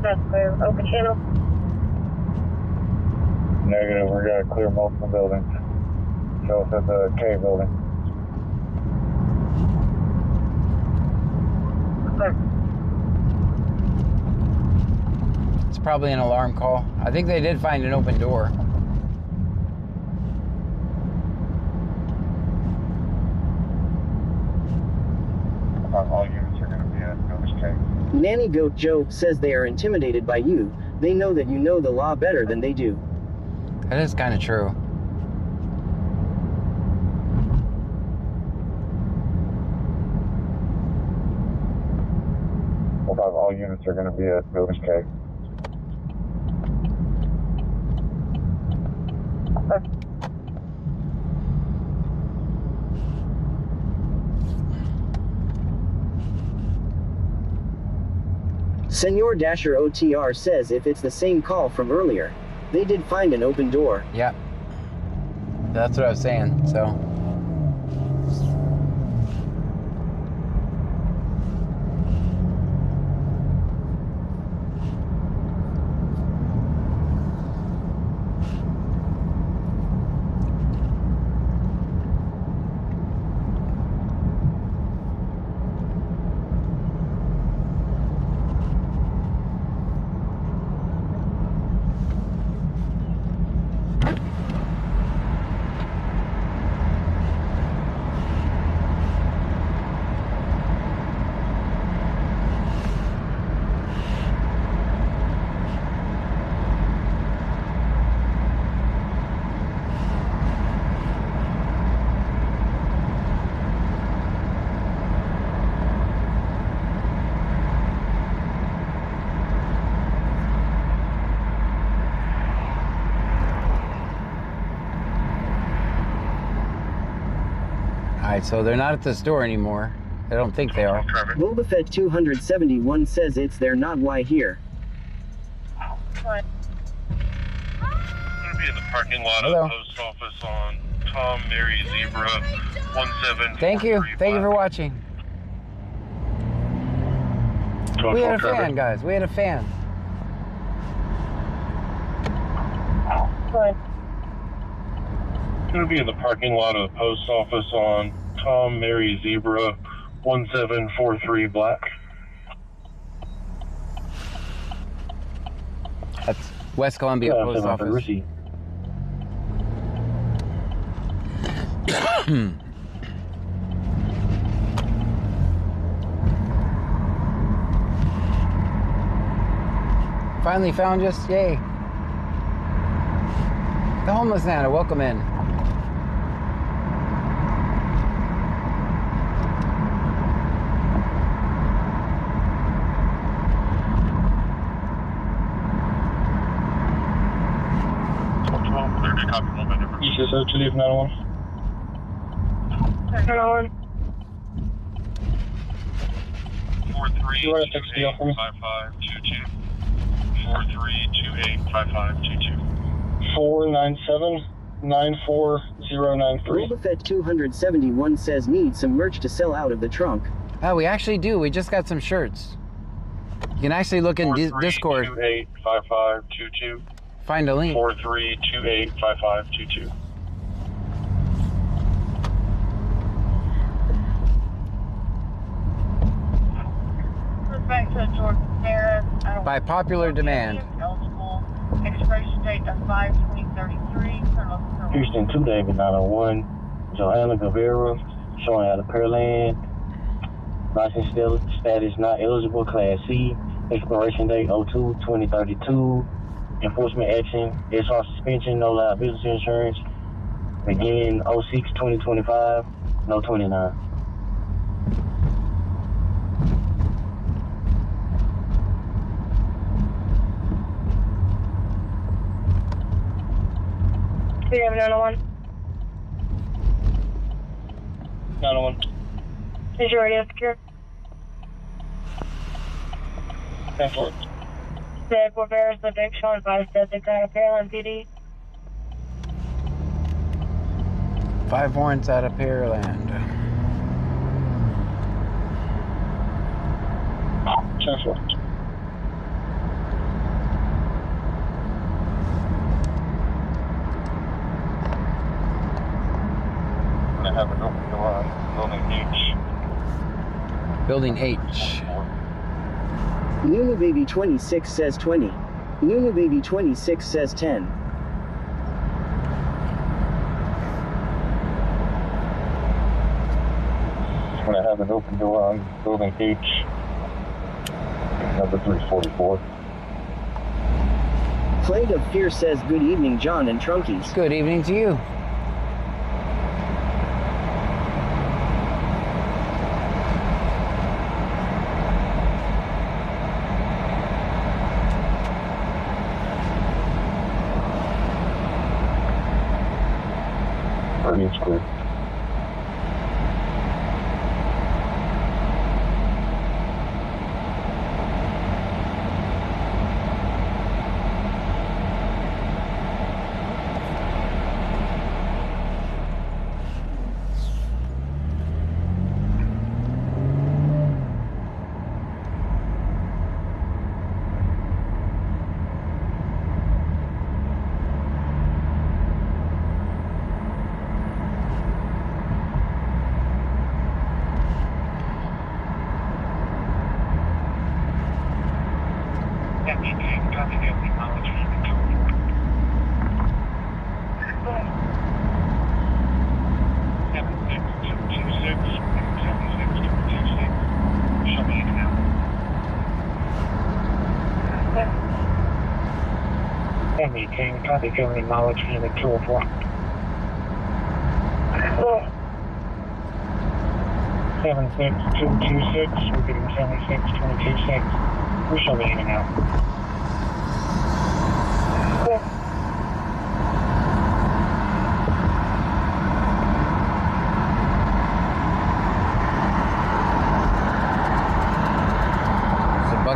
That's clear. Open channel. Negative, we got to clear multiple buildings. South of the K building. Clear. It's probably an alarm call. I think they did find an open door. All units are going to be at Village K. Nanny Goat Joe says they are intimidated by you. They know that you know the law better than they do. That is kind of true. All units are going to be at Village K. Senor Dasher OTR says if it's the same call from earlier, they did find an open door. Yeah. That's what I was saying, so. Alright, so they're not at the store anymore. I don't think they are. Boba Fett 271 says it's there, not why here. What? Gonna be in the parking lot Hello. of the post office on Tom Mary Zebra 17. Thank you. Thank you for watching. We had a fan, guys. We had a fan. What? Gonna be in the parking lot of the post office on Tom Mary Zebra 1743 Black. That's West Columbia Post Office. Finally found us. Yay. The homeless Nana, welcome in. You said so to leave 901? 901. 43. You want to text me off for me? 5522. 43285522. 497-94093. Boba Fett 271 says need some merch to sell out of the trunk. Oh, we actually do. We just got some shirts. You can actually look in Discord. 43285522. Find a link. 43285522. Back to George Sarah. By popular demand. Eligible. Expiration date of 5/2033. Houston 2 David 901. Joanna Guevara. Showing out of Pearland. License status not eligible. Class C. Expiration date 02/2032. Enforcement action. SR suspension. No liability insurance. Beginning 06/2025. No 29. Do you have 901? 901. Is your radio secure? 10-4. Said Guevara's the big show advised that they got a Pearland PD. 5 warrants out of Pearland. 10-4. I have an open door on building H. Building H. Nunu Baby 26 says 20. Nunu Baby 26 says 10. I have an open door on building H. Number 344. Plague of Fear says good evening, John and Trunkies. Good evening to you. It's clear. Copy, giving acknowledgement at 204. 76226, we're getting 76226. We shall be in and out.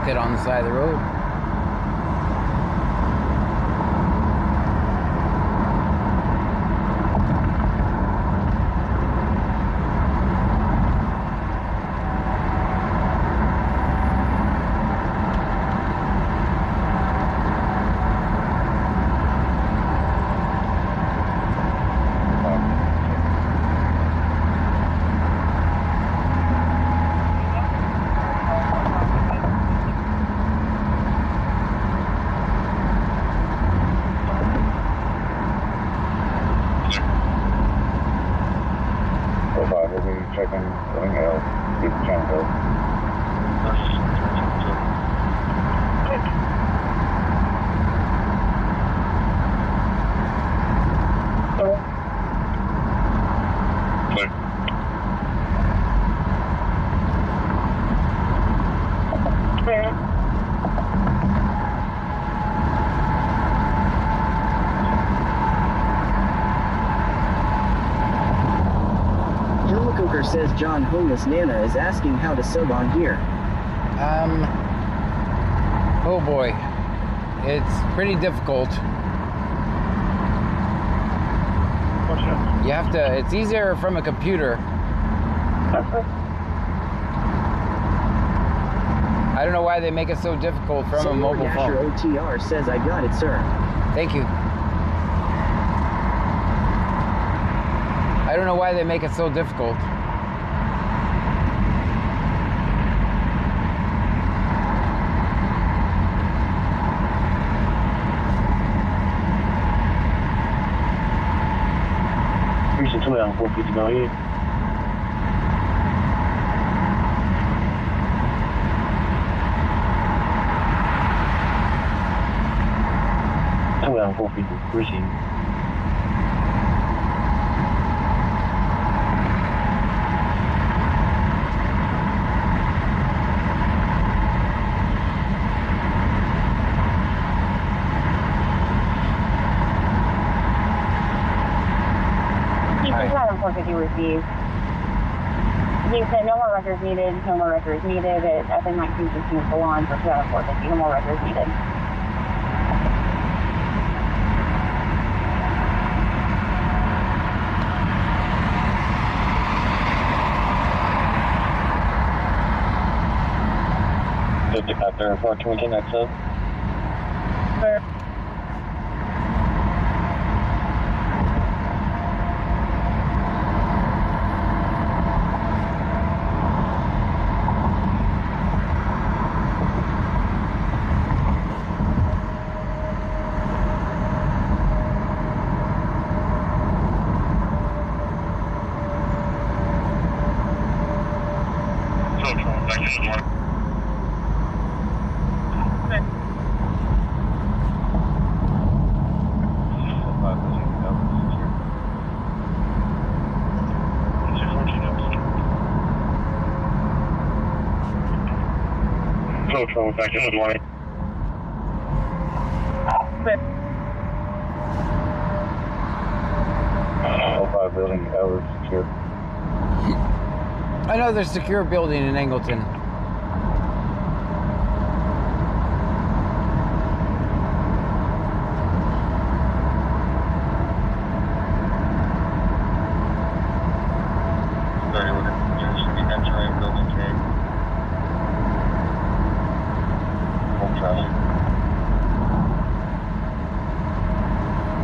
it on the side of the road. Checking, going out, keep the channel. Says John Homeless Nana is asking how to sub on here. Oh boy, it's pretty difficult. You have to, it's easier from a computer. I don't know why they make it so difficult from a mobile phone. OTR says I got it, sir. Thank you. I don't know why they make it so difficult. Reaching 450, go ahead. Around 450, receive. Received. You said no more records needed, no more records needed. I think my team just moved the line for 450, no more records needed. After 4, can we connect up? Sir. Control back in the morning. All 5 building hours secure. Another secure building in Angleton.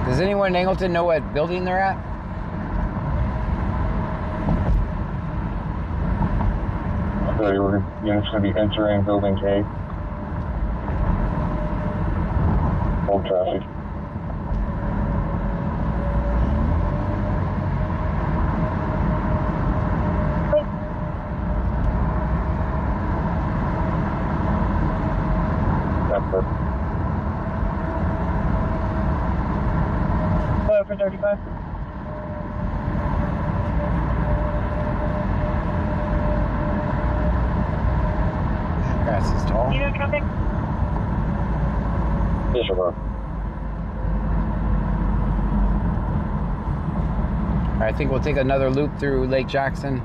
Does anyone in Angleton know what building they're at? Units going to be entering building K. Hold traffic. For 35. Grass is tall. You know traffic? Yes, sir. I think we'll take another loop through Lake Jackson.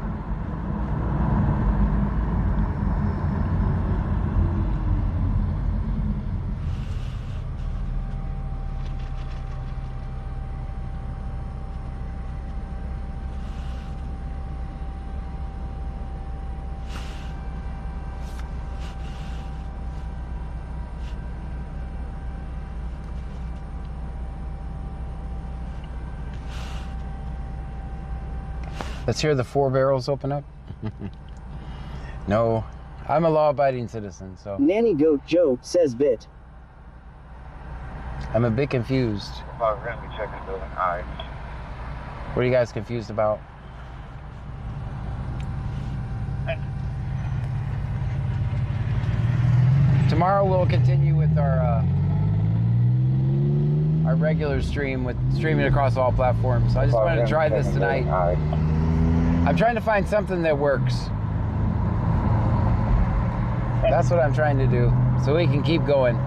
Let's hear the 4 barrels open up. No, I'm a law-abiding citizen, so Nanny Goat Joe says bit. I'm a bit confused. We're going to be checking building I. What are you guys confused about? Tomorrow we'll continue with our regular stream with streaming across all platforms. I just wanted to try this tonight. I'm trying to find something that works. That's what I'm trying to do, so we can keep going.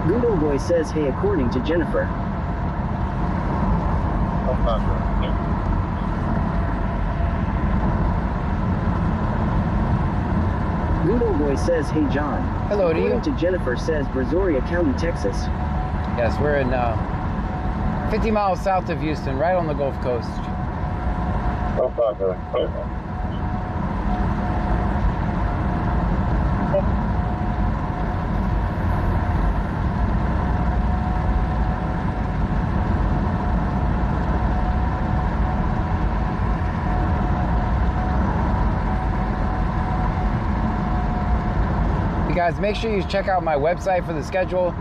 Goodle Boy says hey according to Jennifer. That's not good. Goodle Boy says hey John. Hello to you. According to Jennifer says Brazoria County, Texas. Yes, we're in 50 miles south of Houston, right on the Gulf Coast. That's not good. Guys, make sure you check out my website for the schedule.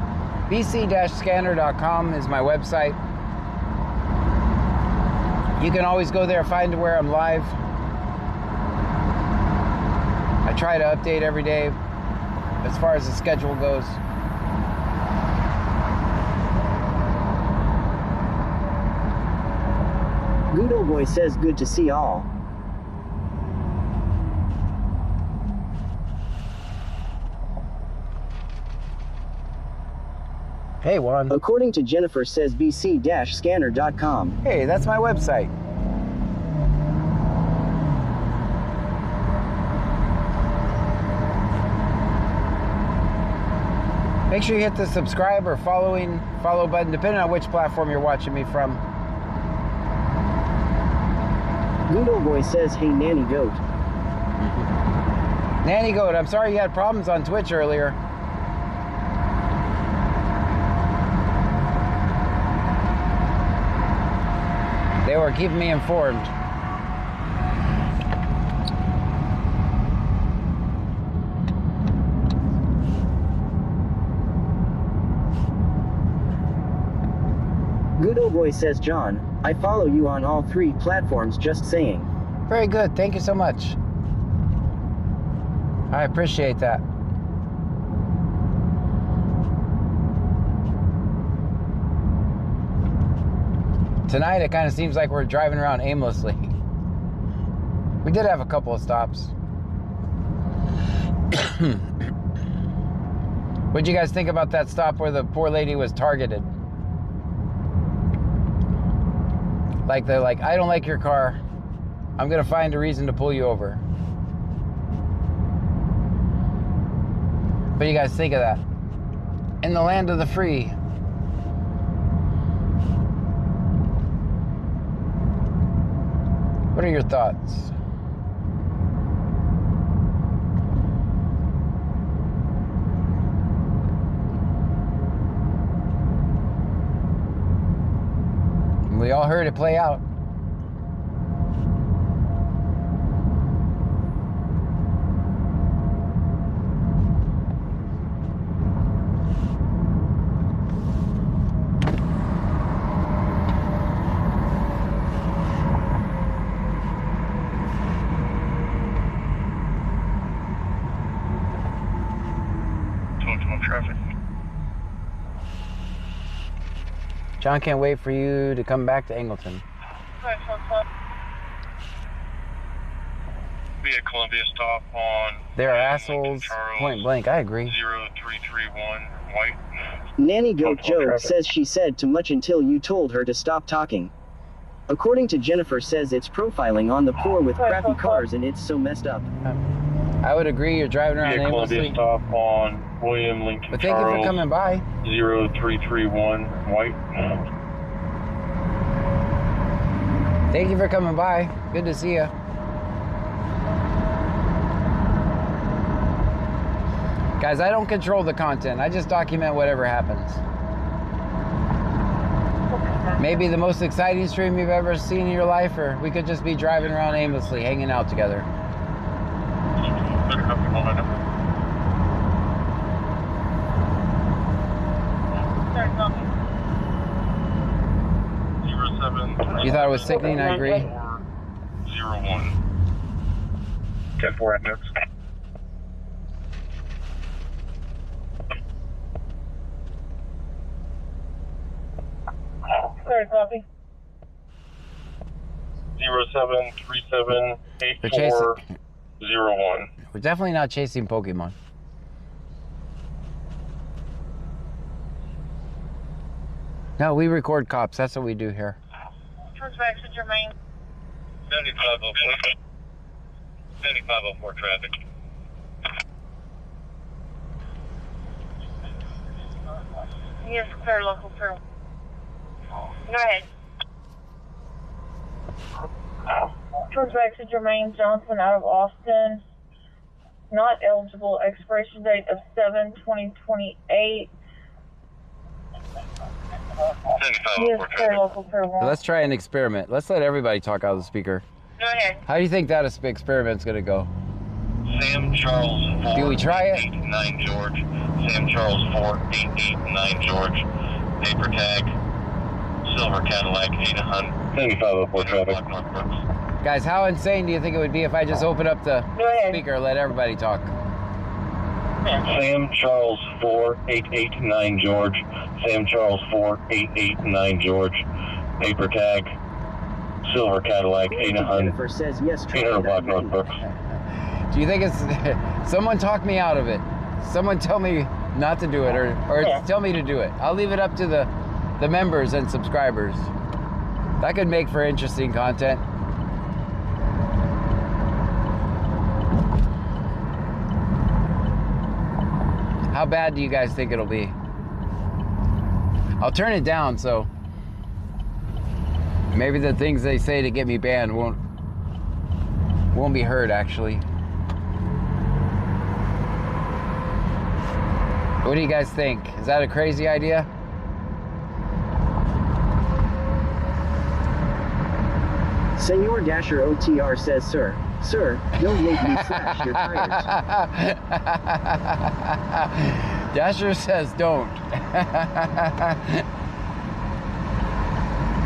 bc-scanner.com is my website. You can always go there, find where I'm live. I try to update every day as far as the schedule goes. Goodle Boy says good to see all. Hey, Juan. According to Jennifer says bc-scanner.com. Hey, that's my website. Make sure you hit the subscribe or follow button, depending on which platform you're watching me from. Goodle Boy says hey Nanny Goat. Nanny Goat, I'm sorry you had problems on Twitch earlier. They were keeping me informed. Goodle Boy says John, I follow you on all 3 platforms, just saying. Very good. Thank you so much. I appreciate that. Tonight it kind of seems like we're driving around aimlessly. We did have a couple of stops. What'd you guys think about that stop where the poor lady was targeted? Like they're like, I don't like your car. I'm gonna find a reason to pull you over. What do you guys think of that? In the land of the free. What are your thoughts? We all heard it play out. Traffic. John can't wait for you to come back to Angleton. Be at Columbia stop on. They are assholes, point blank. I agree. 0331 White. Nanny Goat Joe says she said too much until you told her to stop talking. According to Jennifer says it's profiling on the poor with crappy cars and it's so messed up. I would agree. You're driving around Columbia aimlessly. stop on William Lincoln But thank you for coming by. 0331 White. Thank you for coming by. Good to see you. Guys, I don't control the content. I just document whatever happens. Maybe the most exciting stream you've ever seen in your life, or we could just be driving around aimlessly, hanging out together. You thought it was sickening? I agree. 01. 10-4 at notes. Sorry, copy. 07378401. We're definitely not chasing Pokemon. No, we record cops. That's what we do here. Towards back to Jermaine. 7504. 7504 traffic. Yes, clear local crew. Go ahead. Towards back to Jermaine Johnson out of Austin. Not eligible. Expiration date of 7/20/28. Yes, clear local crew. Let's try an experiment. Let's let everybody talk out of the speaker. Go ahead. How do you think that experiment's gonna go? Sam Charles 4. Do we try it? 889 George. Sam Charles 4. 889 George. Paper tag. Silver Cadillac 800. 7504 traffic. Guys, how insane do you think it would be if I just open up the Go ahead. speaker and let everybody talk? Sam Charles 4. 889 George. Sam Charles 4. 889 George. Paper tag. Silver Cadillac 800. Jennifer says yes. 800 block North Brooks. Do you think it's... Someone talk me out of it. Someone tell me not to do it, or tell me to do it. I'll leave it up to the members and subscribers. That could make for interesting content. How bad do you guys think it'll be? I'll turn it down so maybe the things they say to get me banned won't be heard actually. What do you guys think? Is that a crazy idea? Senor Dasher OTR says, Sir, don't make me slash your tires. Dasher says don't.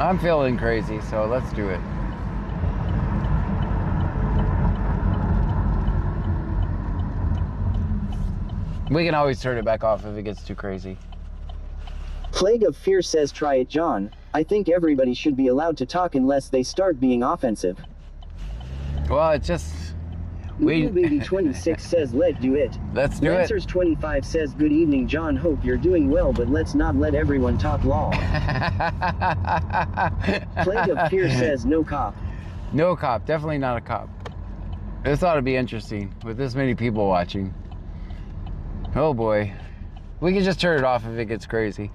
I'm feeling crazy, so let's do it. We can always turn it back off if it gets too crazy. Plague of Fear says, try it, John. I think everybody should be allowed to talk unless they start being offensive. Well, it's just... Little Baby 26 says, let do it. Let's do Lancers 25 says, good evening, John. Hope you're doing well, but let's not let everyone talk law. Plague of Fear says, no cop. No cop. Definitely not a cop. This ought to be interesting with this many people watching. Oh boy. We can just turn it off if it gets crazy.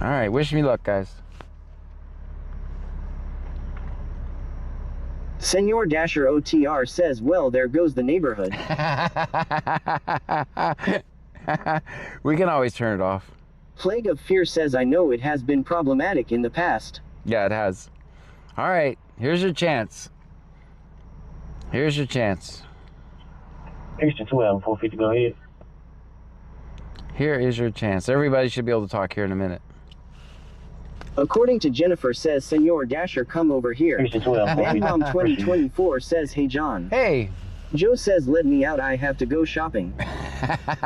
Alright, wish me luck, guys. Senor Dasher OTR says, well, there goes the neighborhood. We can always turn it off. Plague of Fear says, I know it has been problematic in the past. Yeah, it has. Alright, here's your chance. Here's your chance. Houston 2 450, go ahead. Here is your chance. Everybody should be able to talk here in a minute. According to Jennifer says, Senor Dasher, come over here. Houston 2 Mom 2024 says, hey John. Hey. Joe says, let me out, I have to go shopping.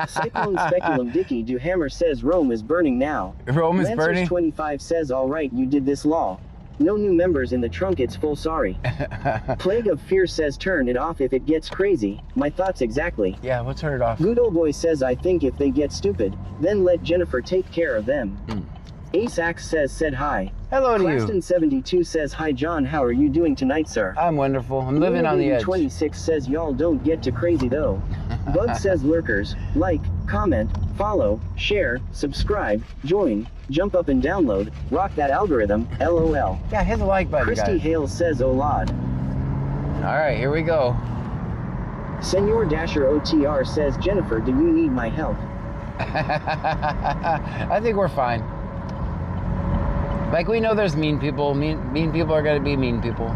Cyclone Speculum Dicky Do Hammer says, Rome is burning now. Rome is Lancers burning? 25 says, alright, you did this law. No new members in the trunk, it's full sorry. Plague of Fear says, turn it off if it gets crazy. My thoughts exactly. Yeah, we'll turn it off. Good old boy says, I think if they get stupid, then let Jennifer take care of them. Ace Axe says, said hi. Hello to you. Claston72 says, hi John, how are you doing tonight, sir? I'm wonderful. I'm living on the edge. 26 says, y'all don't get too crazy though. Bug says, lurkers, like, comment, follow, share, subscribe, join, jump up and download, rock that algorithm, LOL. Yeah, hit the like button, Christy guys. Hale says, oh lord. All right, here we go. Senor Dasher OTR says, Jennifer, do you need my help? I think we're fine. Like, we know there's mean people. Mean people are going to be mean people.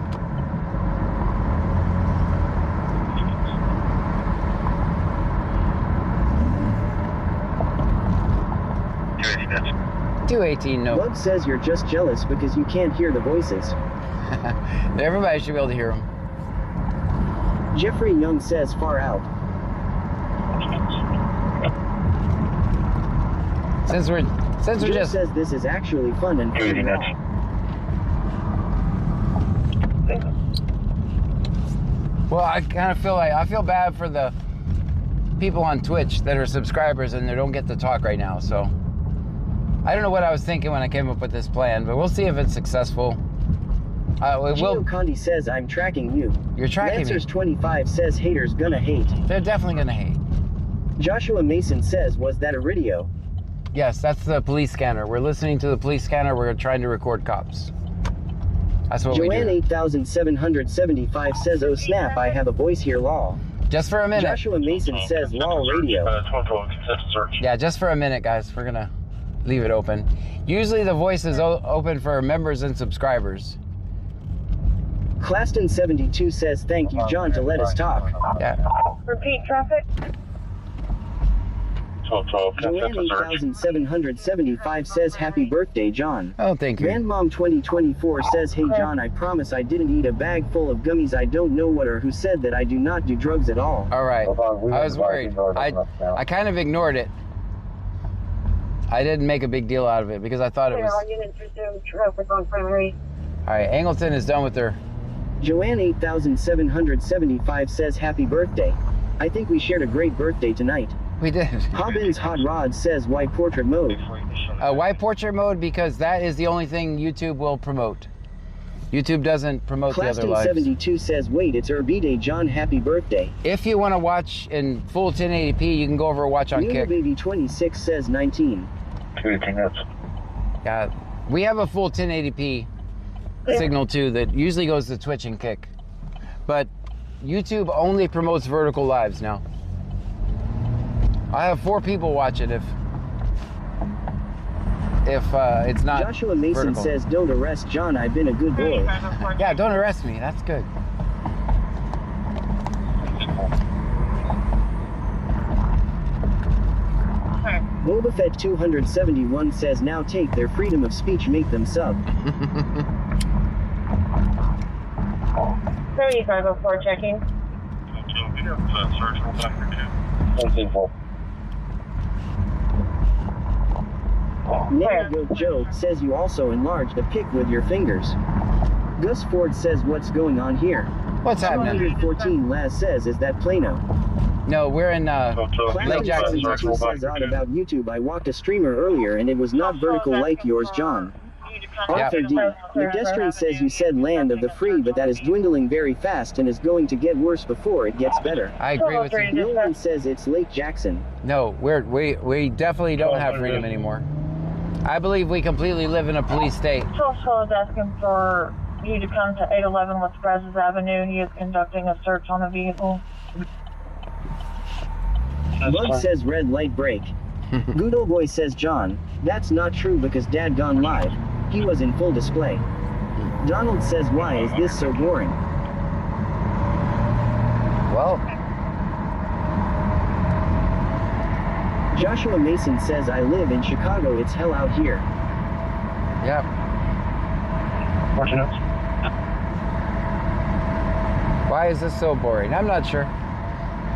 $2.18, no. Bug says you're just jealous because you can't hear the voices. Everybody should be able to hear them. Jeffrey Young says, far out. Since we're Joe just says this is actually fun and pretty much. well, I kind of feel like I feel bad for the people on Twitch that are subscribers and they don't get to talk right now. So I don't know what I was thinking when I came up with this plan, but we'll see if it's successful. Gio Condi says I'm tracking you. You're tracking me. Lancers25 says haters gonna hate. They're definitely gonna hate. Joshua Mason says, was that a radio? Yes, that's the police scanner. We're listening to the police scanner. We're trying to record cops. That's what we Joanne do. 8775 says, oh snap, I have a voice here, lol. Just for a minute. Joshua Mason says, lol radio. Yeah, just for a minute, guys. We're gonna leave it open. Usually the voice is open for members and subscribers. Claston72 says, thank you, John, to let us talk. Yeah. Repeat traffic. Joanne 8775 says, happy birthday, John. Oh, thank you. Grandmom 2024 says, hey John, I promise I didn't eat a bag full of gummies. I don't know what or who said that. I do not do drugs at all. All right. I was worried. I kind of ignored it. I didn't make a big deal out of it because I thought it was... All right, Angleton is done with their... Joanne 8775 says, happy birthday. I think we shared a great birthday tonight. We did. Hobbins Hot Rod says, why portrait mode? Why portrait mode? Because that is the only thing YouTube will promote. YouTube doesn't promote the other lives. Claston72 says, wait, it's birthday, John, happy birthday. If you want to watch in full 1080p, you can go over and watch on Kick. Baby 26 says 19. Yeah, we have a full 1080p signal too that usually goes to Twitch and Kick. But YouTube only promotes vertical lives now. I have 4 people watch it if it's not Joshua Mason vertical. says, don't arrest John, I've been a good boy. Yeah, don't arrest me. That's good. Boba Fett 271 says, now take their freedom of speech, make them sub. 3504 checking. Nana Goat Joe says you also enlarge the pic with your fingers. Gus Ford says, what's going on here? What's happening? 214 Laz says, is that Plano? No, we're in Lake Jackson. Classic says odd about YouTube. I walked a streamer earlier and it was not vertical like yours, John. Arthur D. Pedestrian says you said land of the free, but that is dwindling very fast and is going to get worse before it gets better. I agree with you. Nolan says it's Lake Jackson. No, we definitely don't have freedom anymore. I believe we completely live in a police state. Tulsa is asking for you to come to 811 West Brazos Avenue. He is conducting a search on the vehicle. Bug says red light break. Good old boy says John, that's not true because Dad gone live. He was in full display. Donald says, why is this so boring? Well, Joshua Mason says, I live in Chicago, it's hell out here. yeah. Why is this so boring? I'm not sure.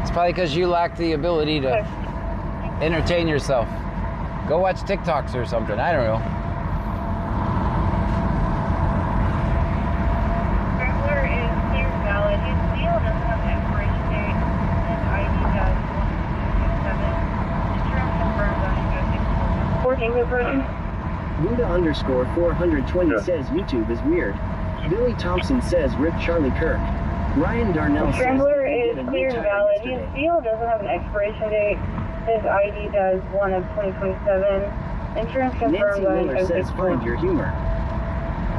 It's probably because you lack the ability to entertain yourself. Go watch TikToks or something. I don't know. Regular is clear valid. His deal doesn't have an expiration date. His ID does 1267. Insurance confirmed on 14 person. Buddha Buddha_420 says YouTube is weird. Billy Thompson says rip Charlie Kirk. Ryan Darnell says Scrambler he is did a clear and retire valid. His yesterday. deal doesn't have an expiration date. His ID does 1 of 2027. Insurance Nancy confirmed Miller on says find your humor.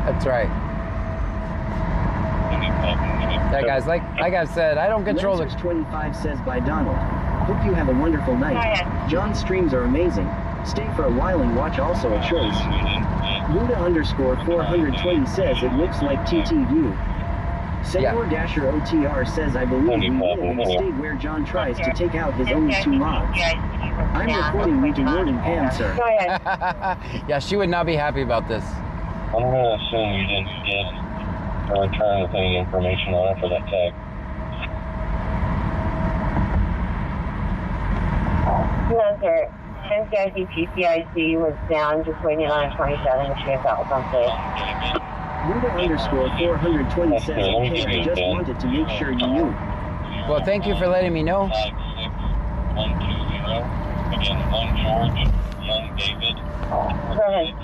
That's right. Yeah, guys, like I've said, I don't control the... 25 says by Donald. Hope you have a wonderful night. John's streams are amazing. Stay for a while and watch also a choice. Buddha_420 says it looks like TT View. Senor Dasher OTR says I believe we live in a state where John tries to take out his only 2 mods. I'm reporting you to Ward and Pam, sir. Go ahead. Yeah, she would not be happy about this. I'm going to assume you didn't get a return with any information on it for that tag. No, sir. NCIC PCIC was down, just waiting on a 27, which means that was unsafe. Buddha_420 says okay, I just wanted to make sure you knew. Well, thank you for letting me know. 56120. Again, 1 George, Young David. Go ahead.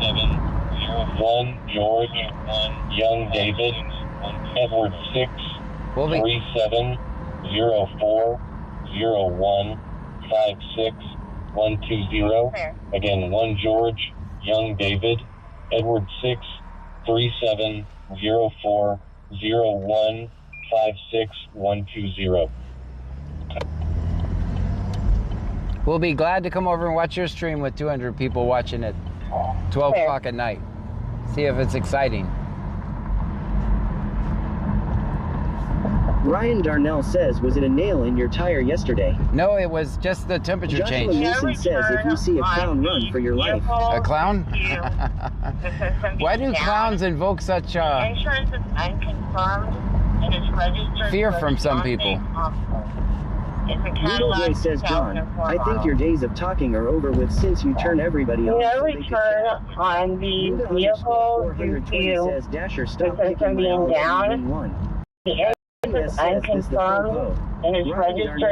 3701 George, 1 Young David. Edward 6 We'll be... 37040156 Again, 1 George, Young David. Edward 6 37040156 We'll be glad to come over and watch your stream with 200 people watching at 12 o'clock at night. See if it's exciting. Ryan Darnell says, was it a nail in your tire yesterday? No, it was just the temperature Joshua change. Mason says, if you see a clown, run for your life. A clown? Why do clowns invoke such Insurance is unconfirmed and is registered fear from some people? Little Ray says, John, I think your days of talking are over with since you turn everybody off. No so they could return chat. on the Buddha vehicle due 420 to says, Dasher, the stop system kicking my being all down. in one. The insurance is unconfirmed and is registered to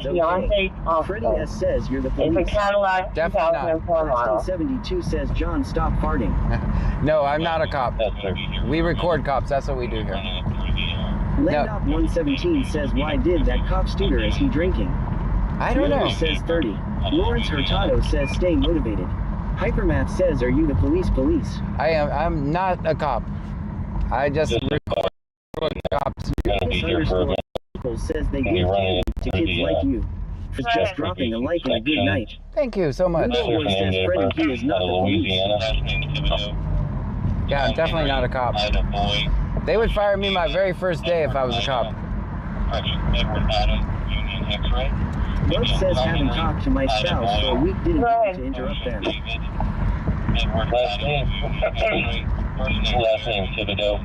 a fiance's Freddie office. S says, you're the It's a police. Cadillac Definitely not. 2004 model. 72 says, John, stop farting. No, I'm not a cop. That's sir. We record cops. That's what we do here. Landop 117 says, why did that cop stutter? Is he drinking? I don't know. Miller says 30. Lawrence Hurtado says, stay motivated. Hypermath says, are you the police? I'm not a cop. I just record cops. This_Michael says they give candy to kids like you. For just dropping a like and a good night. Thank you so much. Little Boy says, Freddie, he is not the police. Yeah, I'm definitely not a cop. They would fire me my very first day if I was a cop. Bud says, having talked to my spouse for a week didn't mean to interrupt them. Last name Thibodeau.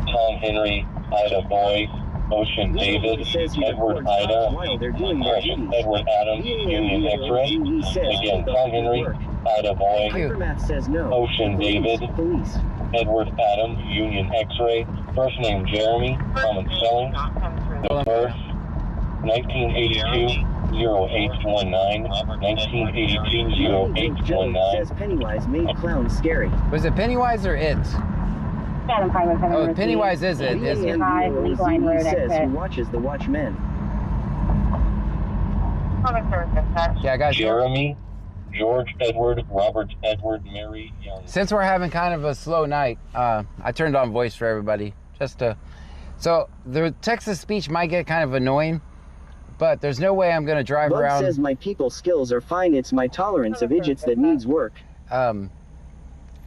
Tom Henry, Ida Boy, Ocean David, Edward Ida, while they're doing their duties. Edward Adams, Union X-Ray. Again, Tom Henry, Ida Boy, Hypermath says no. Ocean David, Police. Edward Adams, Union X-Ray. First name Jeremy, common spelling. The birth, 1982. 0819 1982 0819 says Pennywise made clowns scary. Was it Pennywise or it? Oh, Pennywise is it, isn't it? Says who watches the Watchmen. Yeah, guys. Jeremy, George Edward, Robert Edward, Mary Young. Since we're having kind of a slow night, I turned on voice for everybody. So the Texas speech might get kind of annoying. But there's no way I'm going to drive Bud around. Says my people skills are fine. It's my tolerance of idiots that needs work.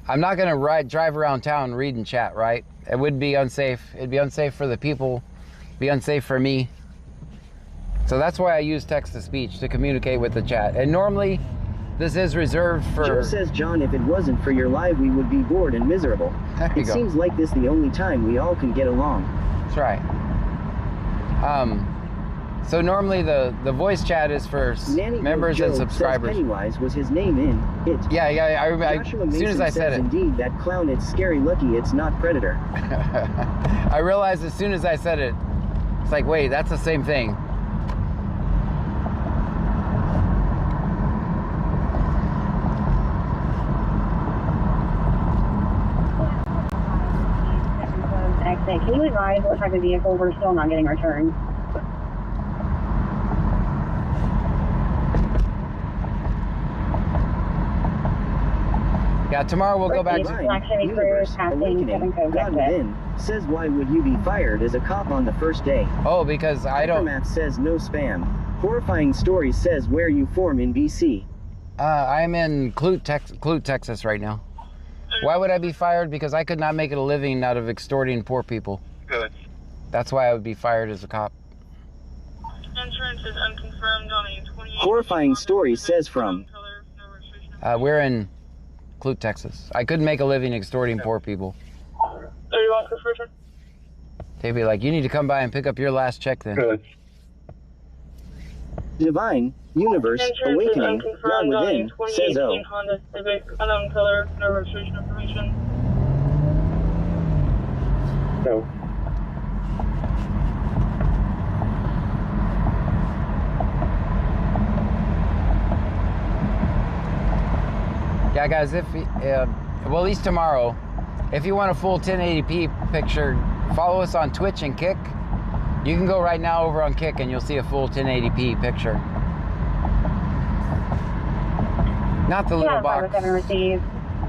I'm not going to drive around town reading chat, right? It would be unsafe. It'd be unsafe for the people. It'd be unsafe for me. So that's why I use text-to-speech to communicate with the chat. And normally, this is reserved for... Joe says, John, if it wasn't for your live, we would be bored and miserable. It seems like this the only time we all can get along. That's right. So normally the voice chat is for members and subscribers. Says Pennywise was his name in it. Yeah. As soon as I said it. Indeed, that clown, it's scary. Lucky it's not Predator. I realized as soon as I said it, it's like, wait, that's the same thing. Hey, can you advise what type of vehicle we're still not getting returned? Yeah, tomorrow we'll go back to... Universe, Awakening, God Within, says why would you be fired as a cop on the first day? Oh, because I don't... Hypermat says no spam. Horrifying Story says where you form in BC. I'm in Clute, Texas right now. Why would I be fired? Because I could not make it a living out of extorting poor people. Good. That's why I would be fired as a cop. Insurance is unconfirmed on a 28. Horrifying Story says from. We're in Clute, Texas. I couldn't make a living extorting poor people. 31 Christopher. They'd be like, you need to come by and pick up your last check then. Good. Divine, Universe, Awakening, God Within, says oh. Honda Civic, unknown color, no registration information. No. Yeah, guys, well, at least tomorrow, if you want a full 1080p picture, follow us on Twitch and Kick. You can go right now over on Kick and you'll see a full 1080p picture. Not the little box. Received.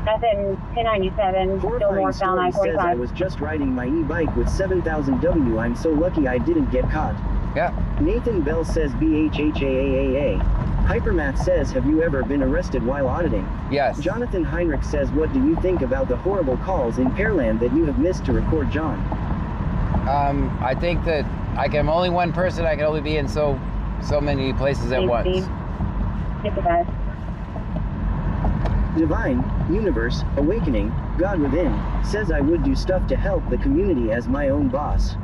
Nothing 1097, still northbound I-45. I was just riding my e-bike with 7,000 W. I'm so lucky I didn't get caught. Yeah. Nathan Bell says BHHAAAA. Hypermat says, have you ever been arrested while auditing? Yes. Jonathan Heinrich says, what do you think about the horrible calls in Pearland that you have missed to record John? I think that I'm only one person. I can only be in so many places at once. 55. Divine, Universe, Awakening, God Within, says I would do stuff to help the community as my own boss.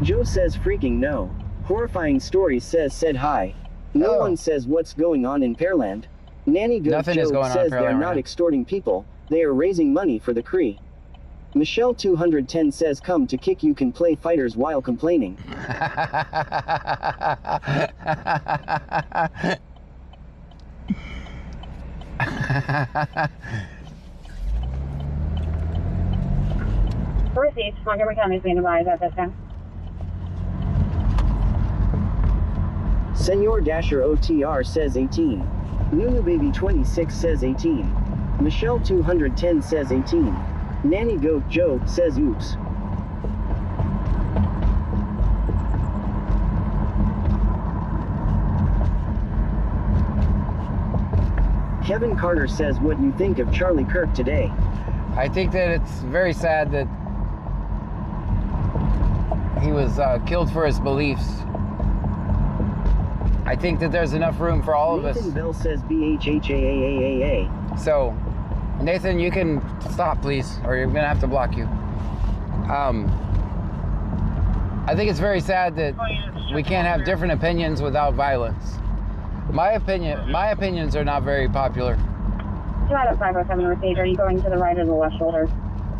Joe says freaking no. Horrifying Stories says said hi. No one says what's going on in Pearland. Nanny Goat Joe says they're not extorting people, they are raising money for the Cree. Michelle 210 says come to Kick you can play fighters while complaining. Received. Montgomery County is being advised at this time. Senor Dasher OTR says 18. Nunu Baby 26 says 18. Michelle 210 says 18. Nanny Goat Joe says oops. Kevin Carter says what you think of Charlie Kirk today. I think that it's very sad that he was killed for his beliefs. I think that there's enough room for all of us. Nathan Bell says BHHAAAA. So, Nathan, you can stop, please, or you're gonna have to block you. I think it's very sad that we can't have different opinions without violence. My opinions are not very popular. 2 out of 507 received. Are you going to the right or the left shoulder?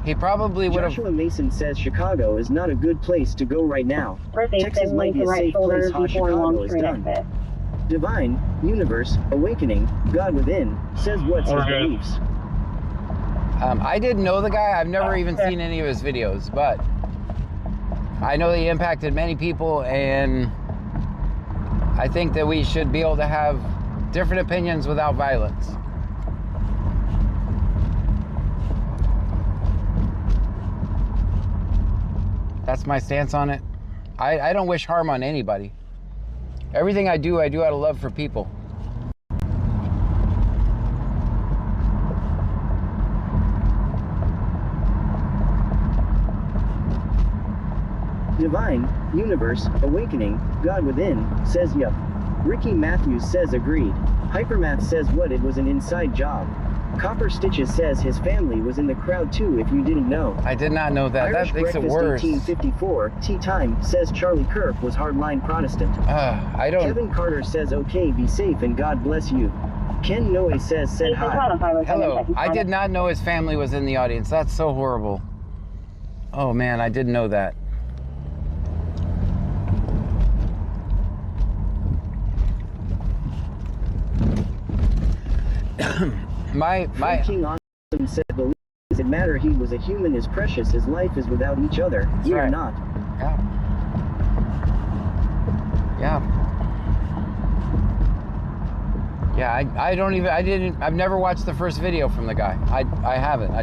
He probably would have. Joshua Mason says Chicago is not a good place to go right now. Received. Texas might be a safe place. How Chicago is done. Divine, Universe, Awakening, God Within, says what's his beliefs. I didn't know the guy. I've never even seen any of his videos, but I know he impacted many people, and I think that we should be able to have different opinions without violence. That's my stance on it. I don't wish harm on anybody. Everything I do out of love for people. Divine, Universe, Awakening, God Within, says yup. Ricky Matthews says agreed. Hypermath says what, it was an inside job. Copper Stitches says his family was in the crowd too if you didn't know. I did not know that. Irish That makes it Breakfast worse. 1854, Tea Time, says Charlie Kirk was hardline Protestant. I don't... Kevin Carter says okay, be safe and God bless you. Ken Noe says said hi. Hello. I did not know his family was in the audience. That's so horrible. Oh man, I didn't know that. my King Awesome said believe is it matter? He was a human as precious as life is without each other. We are right. not. Yeah. Yeah. Yeah, I've never watched the first video from the guy. I haven't.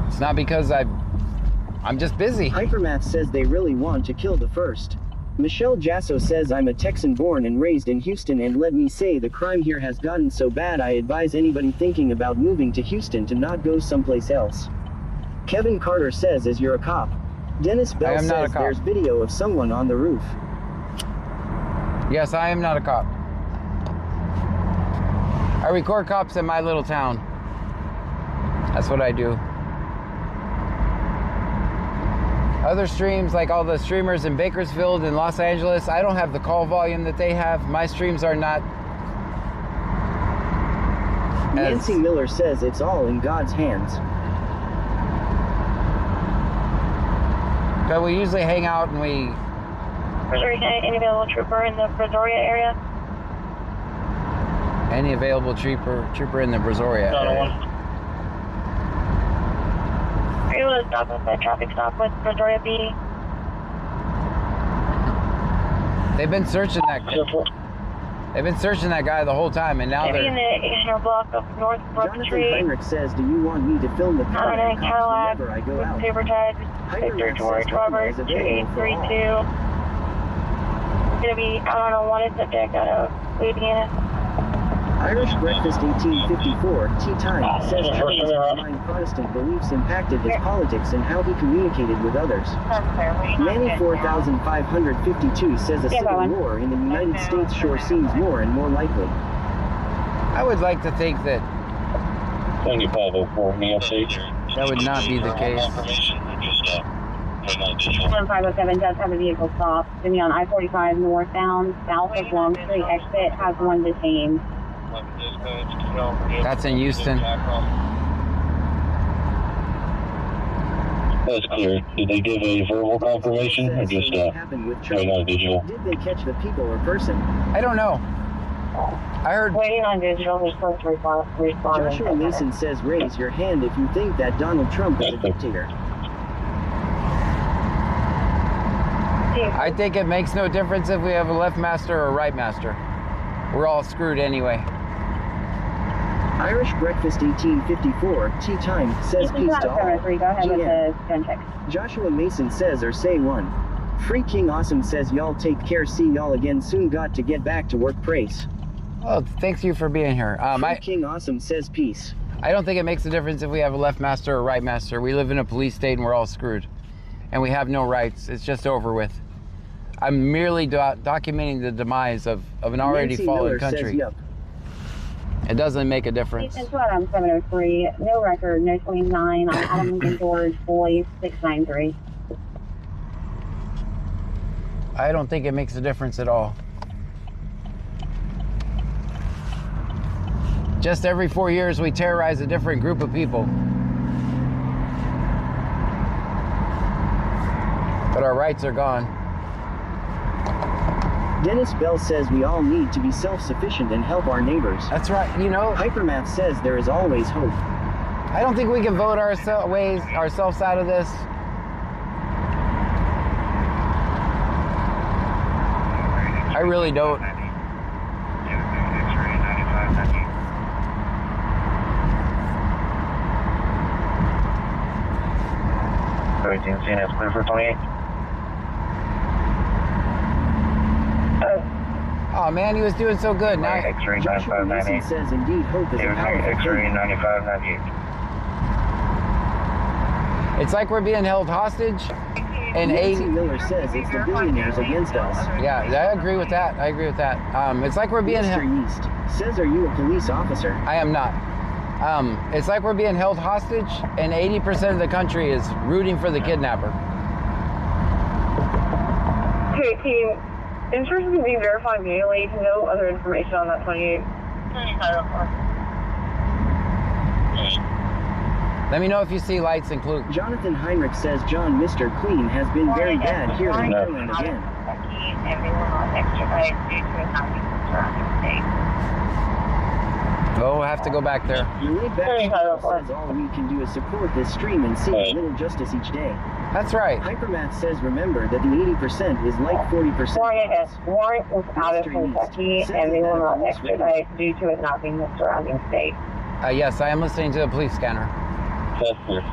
It's not because I'm just busy. Hypermath says they really want to kill the first. Michelle Jasso says I'm a Texan born and raised in Houston, and let me say the crime here has gotten so bad I advise anybody thinking about moving to Houston to not go someplace else. Kevin Carter says as you're a cop. Dennis I Bell am not a says cop. there's video of someone on the roof. Yes, I am not a cop. I record cops in my little town. That's what I do. Other streams, like all the streamers in Bakersfield and Los Angeles, I don't have the call volume that they have. My streams are not Nancy Miller says it's all in God's hands. But we usually hang out and we... Brazoria County, any available trooper in the Brazoria area? Any available trooper in the Brazoria area. Are you able to stop at the traffic stop with Brazoria B? They've been searching that guy the whole time, and now Maybe in they're... the 800 block of North Brook Jonathan Street. Heinrich says, do you want me to film the car On a and cops Cadillac whenever I go with out? paper tag, Victor Hypermath George says Robert Buckeye is available for all. 2832. Gonna be out on a wanted subject out of Louisiana. Irish Breakfast 1854, Tea Time, says Jones' online Protestant beliefs impacted his politics and how he communicated with others. Manny 4552 says a civil war in the United States sure seems more and more likely. I would like to think that Thank you, 504, EFH. that would not be the case. 1507 does have a vehicle stop. Going to be on I-45 northbound, south of Long Street exit, has one detained. That's in Houston. That's clear. Did they give a verbal confirmation or just What happened with right now Chuck? digital? Did they catch the people or person? I don't know. I heard... Waiting on digital, they're supposed to respond. Joshua Mason says raise your hand if you think that Donald Trump is a dictator. I think it makes no difference if we have a left master or a right master. We're all screwed anyway. Irish Breakfast 1854, Tea Time, says peace to all. Go ahead with GM. the gun check. Joshua Mason says or say one. Free King Awesome says y'all take care, see y'all again soon, got to get back to work, praise. Well, thanks you for being here. Free King Awesome says peace. I don't think it makes a difference if we have a left master or a right master. We live in a police state and we're all screwed. And we have no rights. It's just over with. I'm merely documenting the demise of an already Nancy fallen Miller country. says yup. It doesn't make a difference. It's on 703, no record, no 29 on Adam Lincoln George, Boy 693. I don't think it makes a difference at all. Just every 4 years we terrorize a different group of people. But our rights are gone. Dennis Bell says we all need to be self-sufficient and help our neighbors. That's right. You know, Hypermath says there is always hope. I don't think we can vote ourselves out of this. I really don't. CNS clear for 28. Oh man, he was doing so good. Now, X-ray Joshua Mason 9598. says indeed hope is a powerful X-ray thing. 9598. it's like we're being held hostage. And Nancy Miller says it's the billionaires against us. yeah, I agree with that. I agree with that. It's like we're being Mr. East says, are you a police officer? I am not. It's like we're being held hostage, and 80% of the country is rooting for the kidnapper. Okay, team. Insurance is being verified manually. No other information on that 28. Let me know if you see lights include. Jonathan Heinrich says John Mr. Clean has been very bad here in Maryland again. We'll have to go back there. The laid back says all we can do is support this stream and see a little justice each day. That's right. Hypermath says remember that the 80% is like 40%. Warrant is out of Kentucky, and they will not extradite due to it not being the surrounding state. Yes, I am listening to the police scanner. That's clear.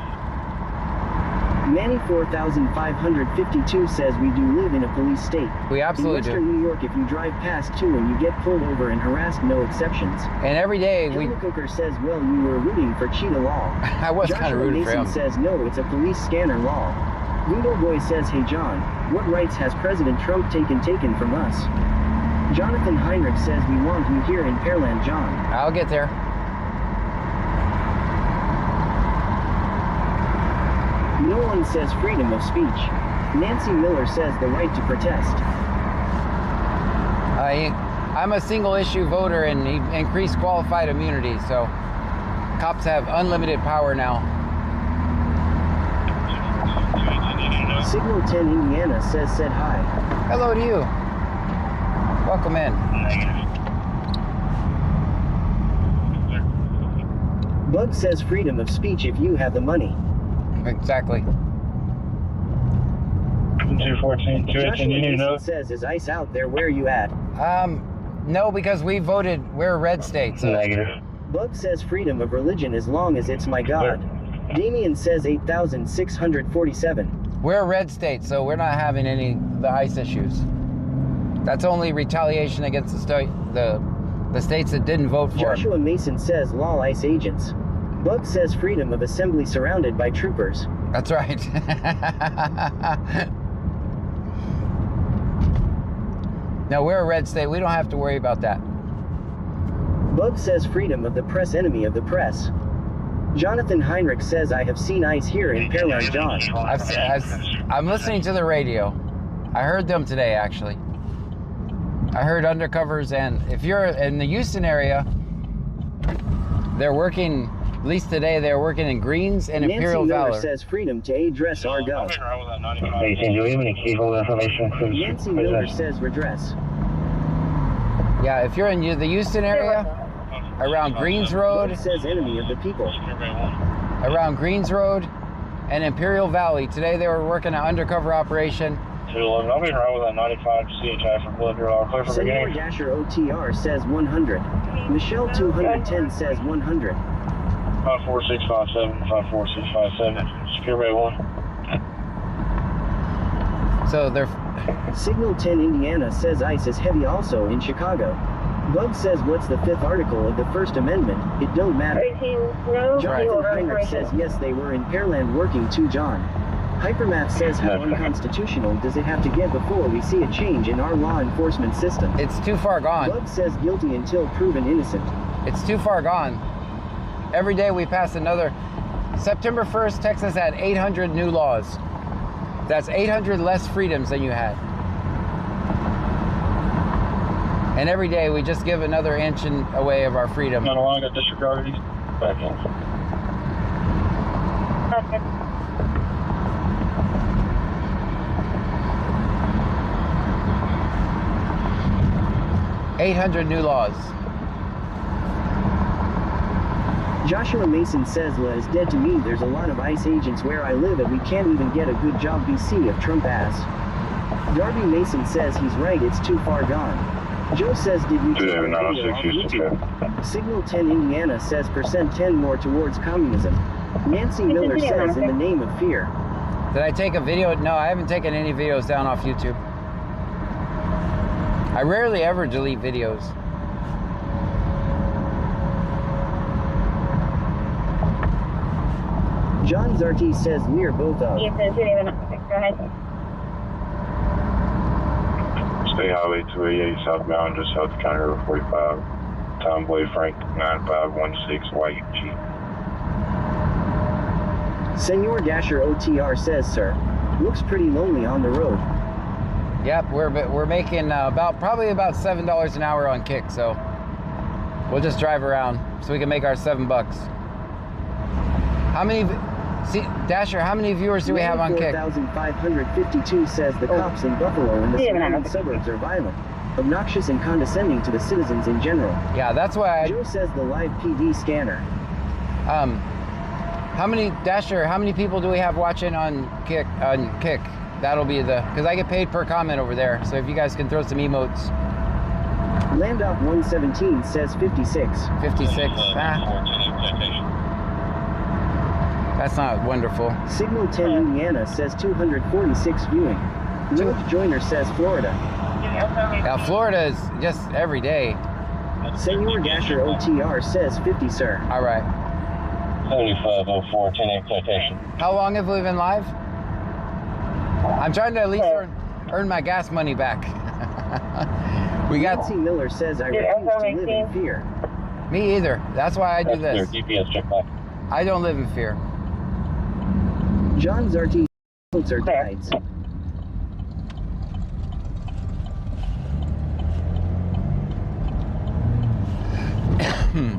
Manny 4552 says we do live in a police state. We absolutely in Western do. New York, if you drive past 2 and you get pulled over and harassed, no exceptions. And every day we... Helena Cooker says, well, you were rooting for cheetah law. I was kind of rooting for him. Mason says, no, it's a police scanner law. Google Boy says, hey John, what rights has President Trump taken from us? Jonathan Heinrich says, we want you here in Pearland, John. I'll get there. No one says freedom of speech. Nancy Miller says the right to protest. I'm a single issue voter and he increased qualified immunity, so cops have unlimited power now. Signal 10 Indiana said hi. Hello to you. Welcome in. Bug says freedom of speech if you have the money. Exactly. 214, 218, you need to know. Says, is ice out there? Where you at? No, because we voted, we're a red state. So. Negative. Bug says freedom of religion as long as it's my God. Damien says 8,647. We're a red state, so we're not having any of the ICE issues. That's only retaliation against the states that didn't vote for Joshua him. Mason says law ICE agents. Bug says freedom of assembly surrounded by troopers. That's right. No, we're a red state. We don't have to worry about that. Bug says freedom of the press, enemy of the press. Jonathan Heinrich says I have seen ICE here in Pearland, John. I'm listening to the radio. I heard them today, actually. I heard undercovers, and if you're in the Houston area, they're working, at least today, they're working in Greens and Imperial Nancy Miller Valley. says freedom to address our gov. Hey, do you have any keyhole information? Nancy Miller says redress. Yeah, if you're in the Houston area, around Greens Road, Bug says enemy of the people. around Greens Road and Imperial Valley. Today they were working an undercover operation. 211, I'll be right with that 95 CHI for blood draw. Clear for Senor beginning. Dasher OTR says 100. Michelle 210 says 100. 54657, 54657. Secure Bay 1. So they're... Signal 10 Indiana says ICE is heavy also in Chicago. Bug says what's the 5th article of the First Amendment? It don't matter. 18, no, Jonathan Heinrich says yes, they were in Pearland working too, John. Hypermath says how unconstitutional does it have to get before we see a change in our law enforcement system? It's too far gone. Bug says guilty until proven innocent. It's too far gone. Every day we pass another. September 1st, Texas had 800 new laws. That's 800 less freedoms than you had. And every day we just give another inch away of our freedom. Not long, got disregarded. Back in. Okay. $800 new laws. Joshua Mason says La is dead to me. There's a lot of ICE agents where I live and we can't even get a good job BC of Trump ass. Darby Mason says he's right, it's too far gone. Joe says did you take a video off YouTube? Signal 10 Indiana says %10 more towards communism. Nancy Miller says in the name of fear. Did I take a video? No, I haven't taken any videos down off YouTube. I rarely ever delete videos. John Zarty says we're both up. Ethan, didn't even, go ahead. State Highway 288 southbound, just south of County Road 45. Tom Blade Frank 9516 White Jeep. Senor Dasher OTR says, sir, looks pretty lonely on the road. Yep, we're making probably about $7 an hour on Kick, so we'll just drive around so we can make our $7. How many See, Dasher, how many viewers do we have on Kick? 4,552 says the cops in Buffalo and the surrounding suburbs are violent, obnoxious and condescending to the citizens in general. Yeah, that's why Joe says the live PD scanner. how many, Dasher, how many people do we have watching on Kick? That'll be because I get paid per comment over there. So if you guys can throw some emotes. Landop 117 says 56. 56. That's not wonderful. Signal 10 Indiana says 246 viewing. George Joyner says Florida. Now Florida is just every day. Senor Dasher OTR says 50, sir. All right. 7504, 10 expectation. How long have we been live? I'm trying to at least earn my gas money back. We got. Nancy Miller says I refuse to live in fear. Me either. That's why I do this. GPS check back. I don't live in fear. John Zarty votes are guides.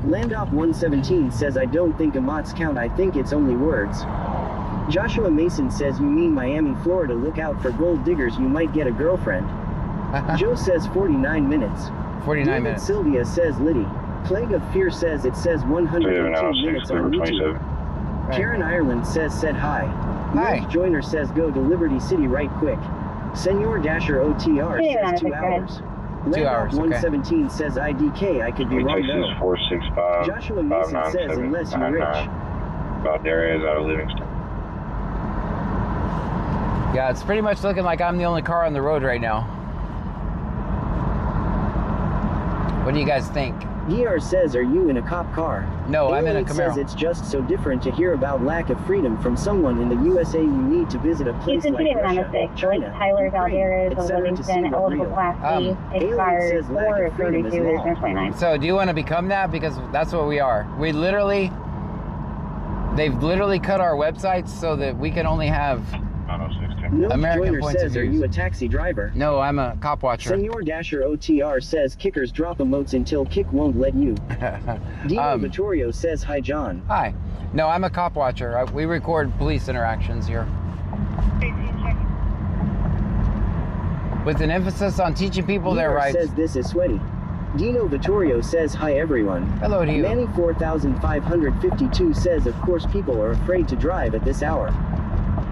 Landop 117 says I don't think emots count, I think it's only words. Joshua Mason says you mean Miami, Florida, look out for gold diggers, you might get a girlfriend. Joe says 49 minutes. 49 David minutes. Sylvia says Liddy. Plague of Fear says it says 102 minutes on YouTube. Right. Karen Ireland said hi. Hi. George Joyner says go to Liberty City right quick. Senor Dasher OTR says 2 hours. 2 hours, okay. 117 says IDK, I could be wrong though. 465. Joshua Mason says unless you're rich. About the areas out of Livingston. Yeah, it's pretty much looking like I'm the only car on the road right now. What do you guys think? DR says, are you in a cop car? No, I'm in a Camaro. Says it's just so different to hear about lack of freedom from someone in the USA. You need to visit a place like Russia, China, Tyler Ukraine, Valderez of etc. to see Livingston, what eligible real. class B, expired says lack of 4 freedom is 32, there's law. no 29. So do you want to become that? Because that's what we are. We literally, they've literally cut our websites so that we can only have No American Joyner points of says, are views. you a taxi driver? No, I'm a cop watcher. Senor Dasher OTR says kickers drop emotes until Kick won't let you. Dino Vittorio says hi John. Hi. No, I'm a cop watcher. We record police interactions here. With an emphasis on teaching people their DR rights. says this is sweaty. Dino Vittorio says hi everyone. Hello to you. Manny 4552 says of course people are afraid to drive at this hour.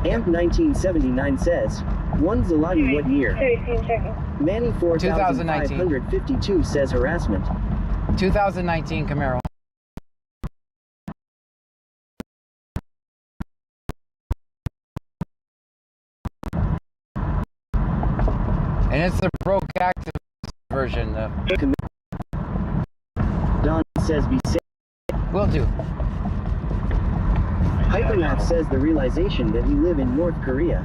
Amp 1979 says, one Zalati what year? Manny 4552 says harassment. 2019 Camaro. And it's the broke active version. Don says be safe. Will do. Hypermath says the realization that we live in North Korea.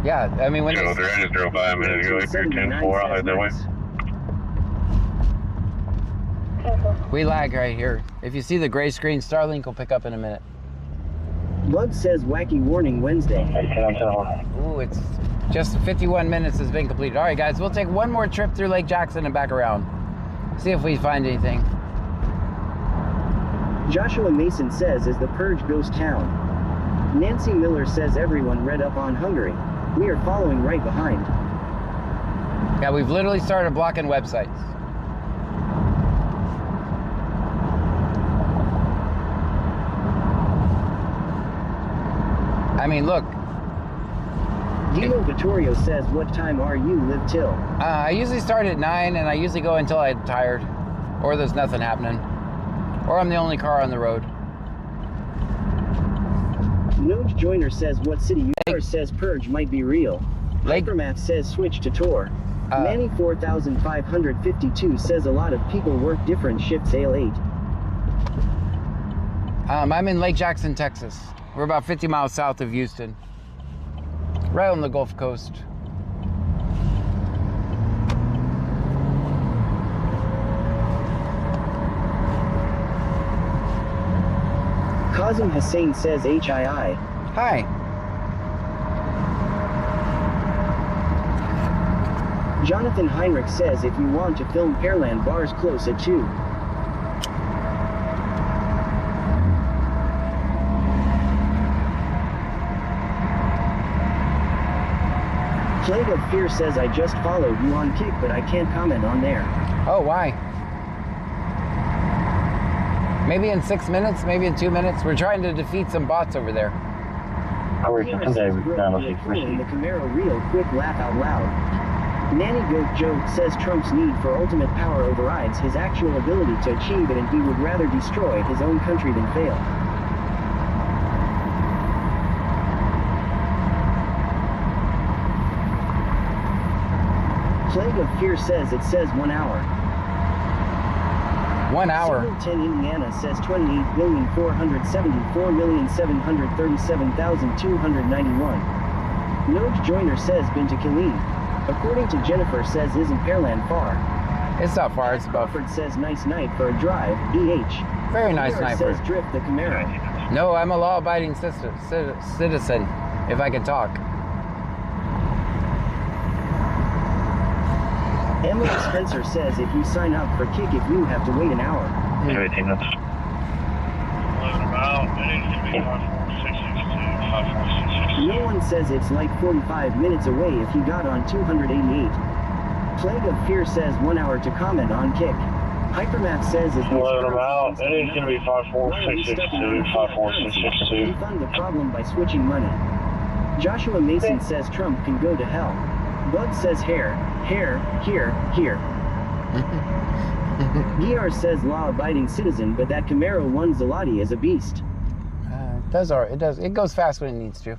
Yeah, I mean when I just drove by a minute ago. If you're 10-4, I'll head that way. we lag right here. If you see the gray screen, Starlink will pick up in a minute. Bug says wacky warning Wednesday. Ooh, it's just 51 minutes has been completed. All right, guys, we'll take one more trip through Lake Jackson and back around. See if we find anything. Joshua Mason says is the purge ghost town. Nancy Miller says everyone read up on Hungary. We are following right behind. Yeah, we've literally started blocking websites. I mean, look. Dino Vittorio says what time are you live till? I usually start at 9 and I usually go until I'm tired or there's nothing happening. Or I'm the only car on the road. Noj Joyner says what city you are says purge might be real. Lake- Hypermath says switch to Tor. Manny 4552 says a lot of people work different shifts ale 8. I'm in Lake Jackson, Texas. We're about 50 miles south of Houston. Right on the Gulf Coast. Kazim Hussein says HII. Hi. Jonathan Heinrich says if you want to film Pearland bars close at 2. Plague of Fear says I just followed you on Kick, but I can't comment on there. Oh, why? Maybe in 6 minutes, maybe in 2 minutes. We're trying to defeat some bots over there. PR says Grill real cool in the Camaro real quick laugh out loud. Nanny Goat Joe says Trump's need for ultimate power overrides his actual ability to achieve it, and he would rather destroy his own country than fail. Plague of Fear says it says 1 hour. 1 hour. Signal 10 Indiana says 28,474,737,291. Node Joiner says been to Killeen. According to Jennifer says isn't Pearland far. It's not far. It's about. Crawford says nice night for a drive. EH. Very nice PR night says for. drift the Camaro. No, I'm a law-abiding citizen. If I can talk. Emily Spencer says if you sign up for Kick, if you have to wait an hour. 18 minutes. No one says it's like 45 minutes away if he got on 288. Plague of Fear says 1 hour to comment on Kick. Hypermap says if Load them out. It is going to be 54662, 54662. Refund the problem by switching money. Joshua Mason says Trump can go to hell. Bug says hair, here. DR says law-abiding citizen, but that Camaro 1 Zalati is a beast. It goes fast when it needs to.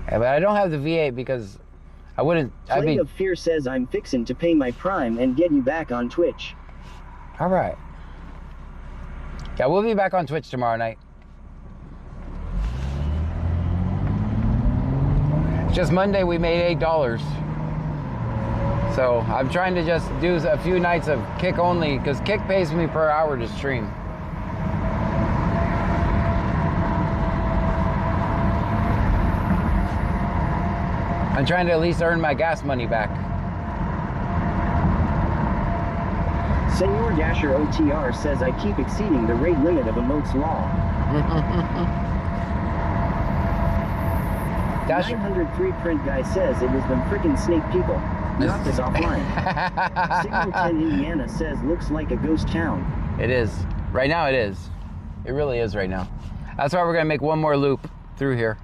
Yeah, but I don't have the V8 because I wouldn't. Plague of Fear says I'm fixin' to pay my Prime and get you back on Twitch. All right. Yeah, we'll be back on Twitch tomorrow night. Just Monday we made $8. So I'm trying to just do a few nights of Kick only because Kick pays me per hour to stream. I'm trying to at least earn my gas money back. Senor Dasher OTR says I keep exceeding the rate limit of emotes law. 903 print guy says it was them frickin' snake people. Knock this offline. Signal 10 Indiana says looks like a ghost town. It is. Right now it is. It really is right now. That's why we're gonna make one more loop through here.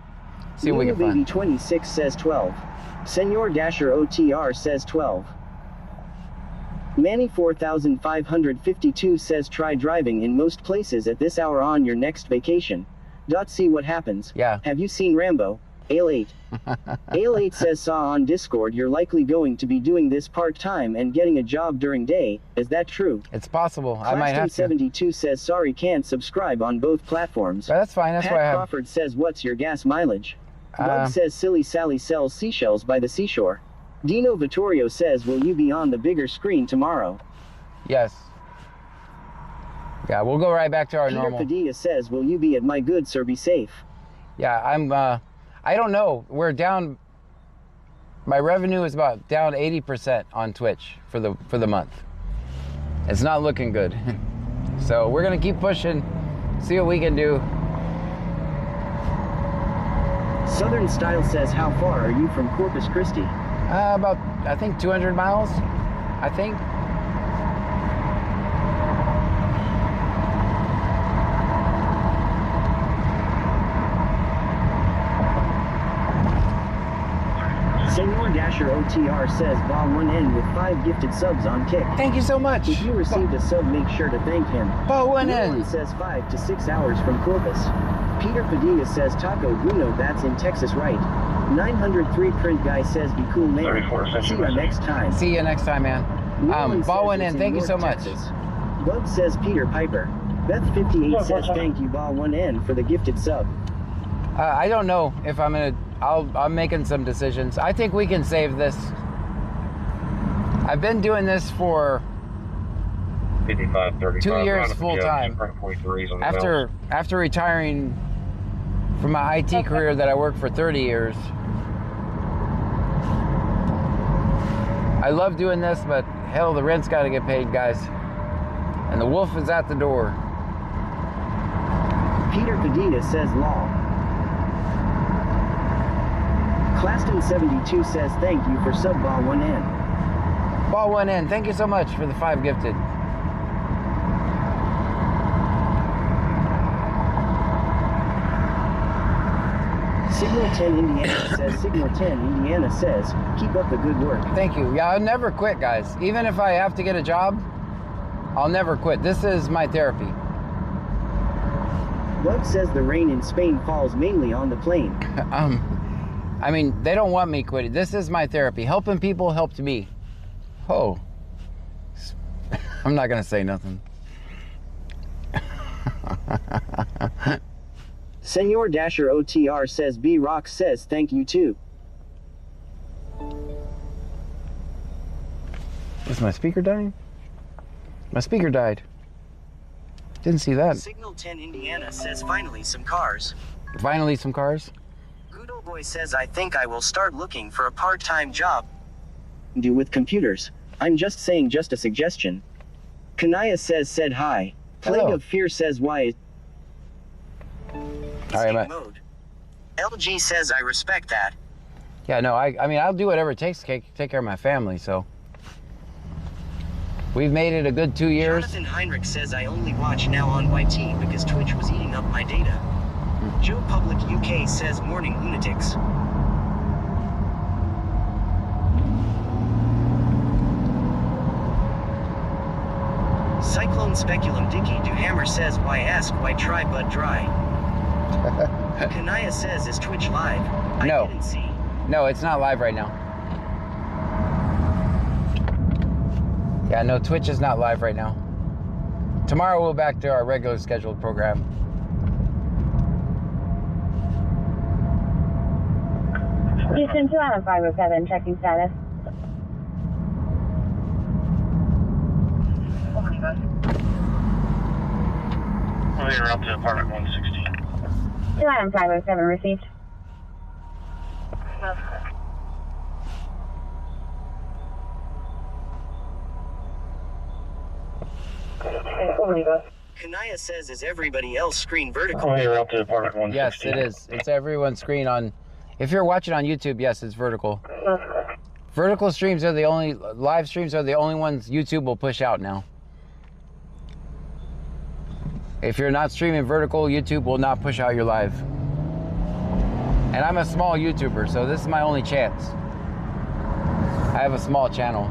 See what we can Baby find. 26 says 12. Senor Dasher OTR says 12. Manny 4552 says try driving in most places at this hour on your next vacation. See what happens. Yeah. Have you seen Rambo? Ale8. Ale8 says saw on Discord you're likely going to be doing this part-time and getting a job during day. Is that true? It's possible. I might have to. 72 says sorry can't subscribe on both platforms. That's fine. That's why I Pat have. Crawford says what's your gas mileage? Bug says Silly Sally sells seashells by the seashore. Dino Vittorio says will you be on the bigger screen tomorrow? Yes. Yeah, we'll go right back to our Peter normal. Padilla says will you be at my good sir be safe? Yeah, I don't know. We're down. My revenue is about down 80% on Twitch for the month. It's not looking good. So we're gonna keep pushing, see what we can do. Southern Style says how far are you from Corpus Christi? About, I think 200 miles, I think. Senor Dasher OTR says ball 1N with 5 gifted subs on Kick. Thank you so much. If you received a sub, make sure to thank him. Ball 1N. No one says 5 to 6 hours from Corpus. Peter Padilla says Taco Bruno, that's in Texas, right? 903 print guy says be cool, man. 34, See you next time. See you next time, man. No one Ball says 1N, it's thank you York, so much. Texas. Bub says Peter Piper. Beth58 says thank you, ball 1N, for the gifted sub. I don't know if I'm gonna. I'm making some decisions. I think we can save this. I've been doing this for 55, 2 years full time. After retiring from my IT career that I worked for 30 years. I love doing this, but hell, the rent's got to get paid, guys. And the wolf is at the door. Peter Padilla says law. Claston72 says thank you for sub ball 1N. Ball 1 in. Thank you so much for the 5 gifted. Signal 10 Indiana says Signal 10 Indiana says keep up the good work. Thank you. Yeah, I'll never quit, guys. Even if I have to get a job, I'll never quit. This is my therapy. Bug says the rain in Spain falls mainly on the plane. I mean, they don't want me quitting. This is my therapy. Helping people helped me. Oh. I'm not going to say nothing. Senor Dasher OTR says B-Rock says thank you too. Is my speaker dying? My speaker died. Didn't see that. Signal 10 Indiana says finally some cars. Finally some cars. Good old boy says I think I will start looking for a part-time job. Do with computers. I'm just saying, just a suggestion. Kanaya says said hi. Plague Hello. of Fear says why. All right, Escape mode. LG says I respect that. Yeah, no, I mean, I'll do whatever it takes to take care of my family, so. We've made it a good 2 years. Jonathan Heinrich says I only watch now on YT because Twitch was eating up my data. Joe Public UK says morning lunatics. Cyclone Speculum Dicky Do Hammer says why ask why try but dry. Kanaya says is Twitch live? I No. didn't see. No, it's not live right now. Yeah, no, Twitch is not live right now. Tomorrow we'll back to our regular scheduled program. Houston 2 out of 507, checking status. We're en route to apartment 116. 2 out of 507 received. Kanaya says is everybody else screen vertical? We're en route to apartment 116. Yes, it is. It's everyone's screen on. If you're watching on YouTube, yes, it's vertical. Vertical streams are the only, live streams are the only ones YouTube will push out now. If you're not streaming vertical, YouTube will not push out your live. And I'm a small YouTuber, so this is my only chance. I have a small channel.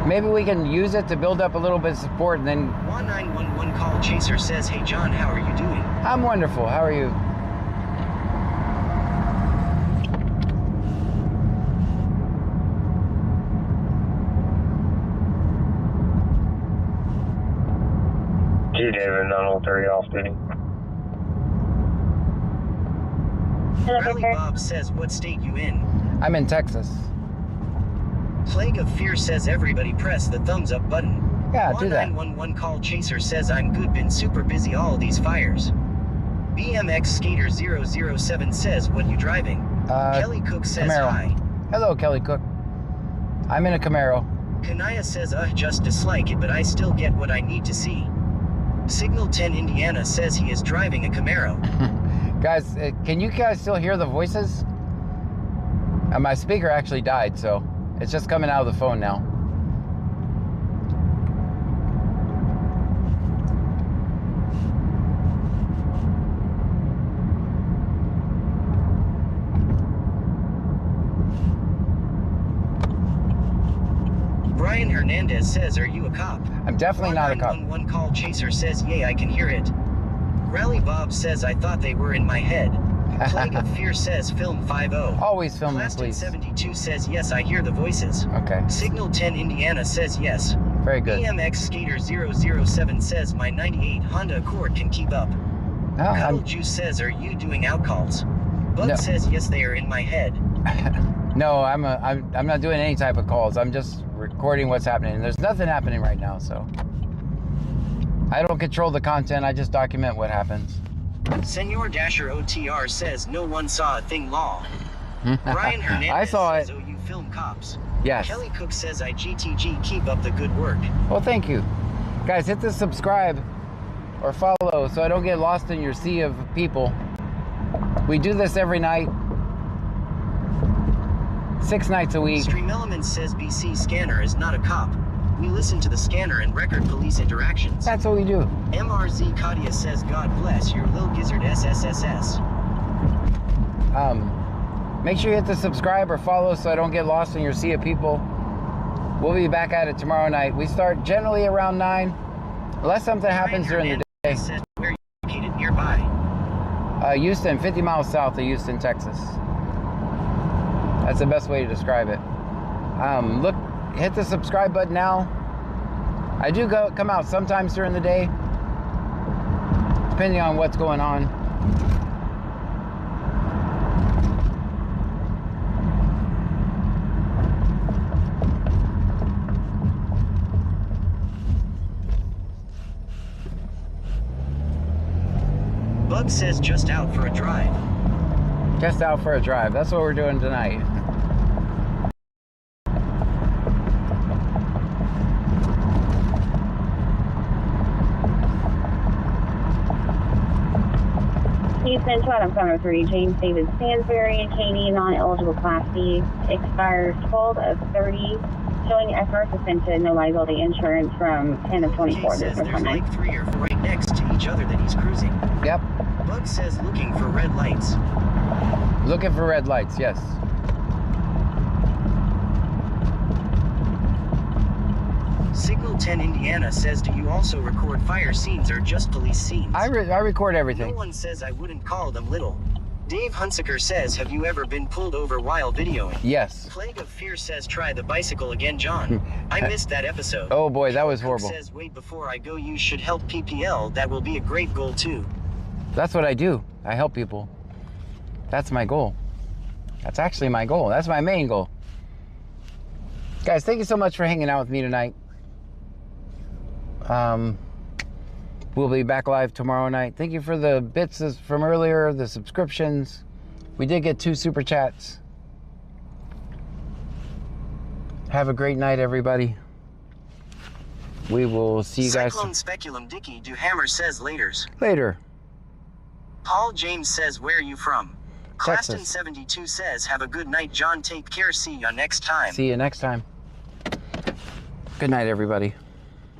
Maybe we can use it to build up a little bit of support and then... 1911 call chaser says, hey John, how are you doing? I'm wonderful. How are you? Two David, 9030 off duty. Rally Bob says, what state you in? I'm in Texas. Plague of Fear says everybody press the thumbs up button. Yeah, do that. 1911 call chaser says I'm good, been super busy all these fires. BMX Skater 007 says what you driving? Kelly Cook says Camaro. hi. Hello, Kelly Cook. I'm in a Camaro. Kanaya says just dislike it, but I still get what I need to see. Signal 10 Indiana says he is driving a Camaro. Guys, can you guys still hear the voices? My speaker actually died, so it's just coming out of the phone now. Brian Hernandez says, are you a cop? I'm definitely not a cop. 1911 call chaser says, yay, I can hear it. Rally Bob says, I thought they were in my head. Plague of Fear says, film 5-0. Always film them, Claston please. 72 says, yes, I hear the voices. Okay, Signal 10 Indiana says, yes. very good. BMX Skater 007 says, my 98 Honda Accord can keep up. No, Cuddle Juice says, are you doing outcalls? Bug No. says, yes, they are in my head. no, I'm not doing any type of calls. I'm just recording what's happening. There's nothing happening right now, so I don't control the content. I just document what happens. Senor Dasher OTR says, no one saw a thing law. Brian Hernandez I saw says, it. oh, you film cops. Yes. Kelly Cook says, IGTG, keep up the good work. Well, thank you. Guys, hit the subscribe or follow so I don't get lost in your sea of people. We do this every night. 6 nights a week. Stream Elements says BC Scanner is not a cop. We listen to the scanner and record police interactions. That's what we do. MRZ Katia says God bless your little gizzard SSSS. Make sure you hit the subscribe or follow so I don't get lost in your sea of people. We'll be back at it tomorrow night. We start generally around 9, unless something happens during the day. Says where you located nearby. Houston, 50 miles south of Houston, Texas. That's the best way to describe it. Look, hit the subscribe button now. I do come out sometimes during the day, depending on what's going on. Bug says just out for a drive. Just out for a drive. That's what we're doing tonight. Houston, 203, James David Stansberry, Katie, non-eligible Class C, expires 12 of 30, showing FR suspended, no liability insurance from 10 of 24. Says This is there's Sunday. like 3 or 4 right next to each other that he's cruising. Yep. Bug says looking for red lights. Looking for red lights, yes. Signal 10 Indiana says, do you also record fire scenes or just police scenes? I record No everything. one says I wouldn't call them little. Dave Hunsaker says, have you ever been pulled over while videoing? Yes. Plague of Fear says, try the bicycle again, John. I missed that episode. Oh boy, that was Cook horrible. says, wait, before I go, you should help PPL. That will be a great goal too. That's what I do. I help people. That's my goal. That's actually my goal. That's my main goal. Guys, thank you so much for hanging out with me tonight. We'll be back live tomorrow night. Thank you for the bits from earlier, the subscriptions. We did get 2 super chats. Have a great night, everybody. We will see you guys Cyclone Speculum Dicky Duhammer says laters. later. Paul James says, where are you from? Claston Texas. 72 says, have a good night, John. Take care. See you next time. See you next time. Good night, everybody.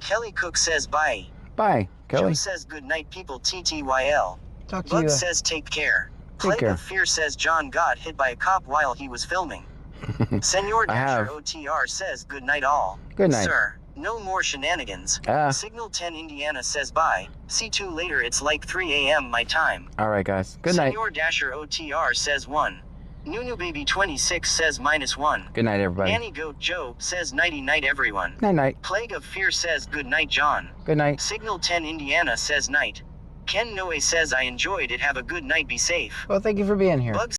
Kelly Cook says, bye. Bye, Kelly. Joe says, good night, people. TTYL. Talk to Bug you. says, take care. Take Plague care. of Fear says, John got hit by a cop while he was filming. Senor I have. Dasher OTR says, good night, all. Good night. Sir, no more shenanigans. Signal 10 Indiana says, bye. See you later. It's like 3 a.m. my time. All right, guys. Good night. Senor Dasher OTR says 1. Nunu Baby 26 says -1. Good night, everybody. Nanny Goat Joe says nighty night, everyone. Night, night. Plague of Fear says good night, John. Good night. Signal 10 Indiana says night. Ken Noe says I enjoyed it. Have a good night. Be safe. Well, thank you for being here. Bug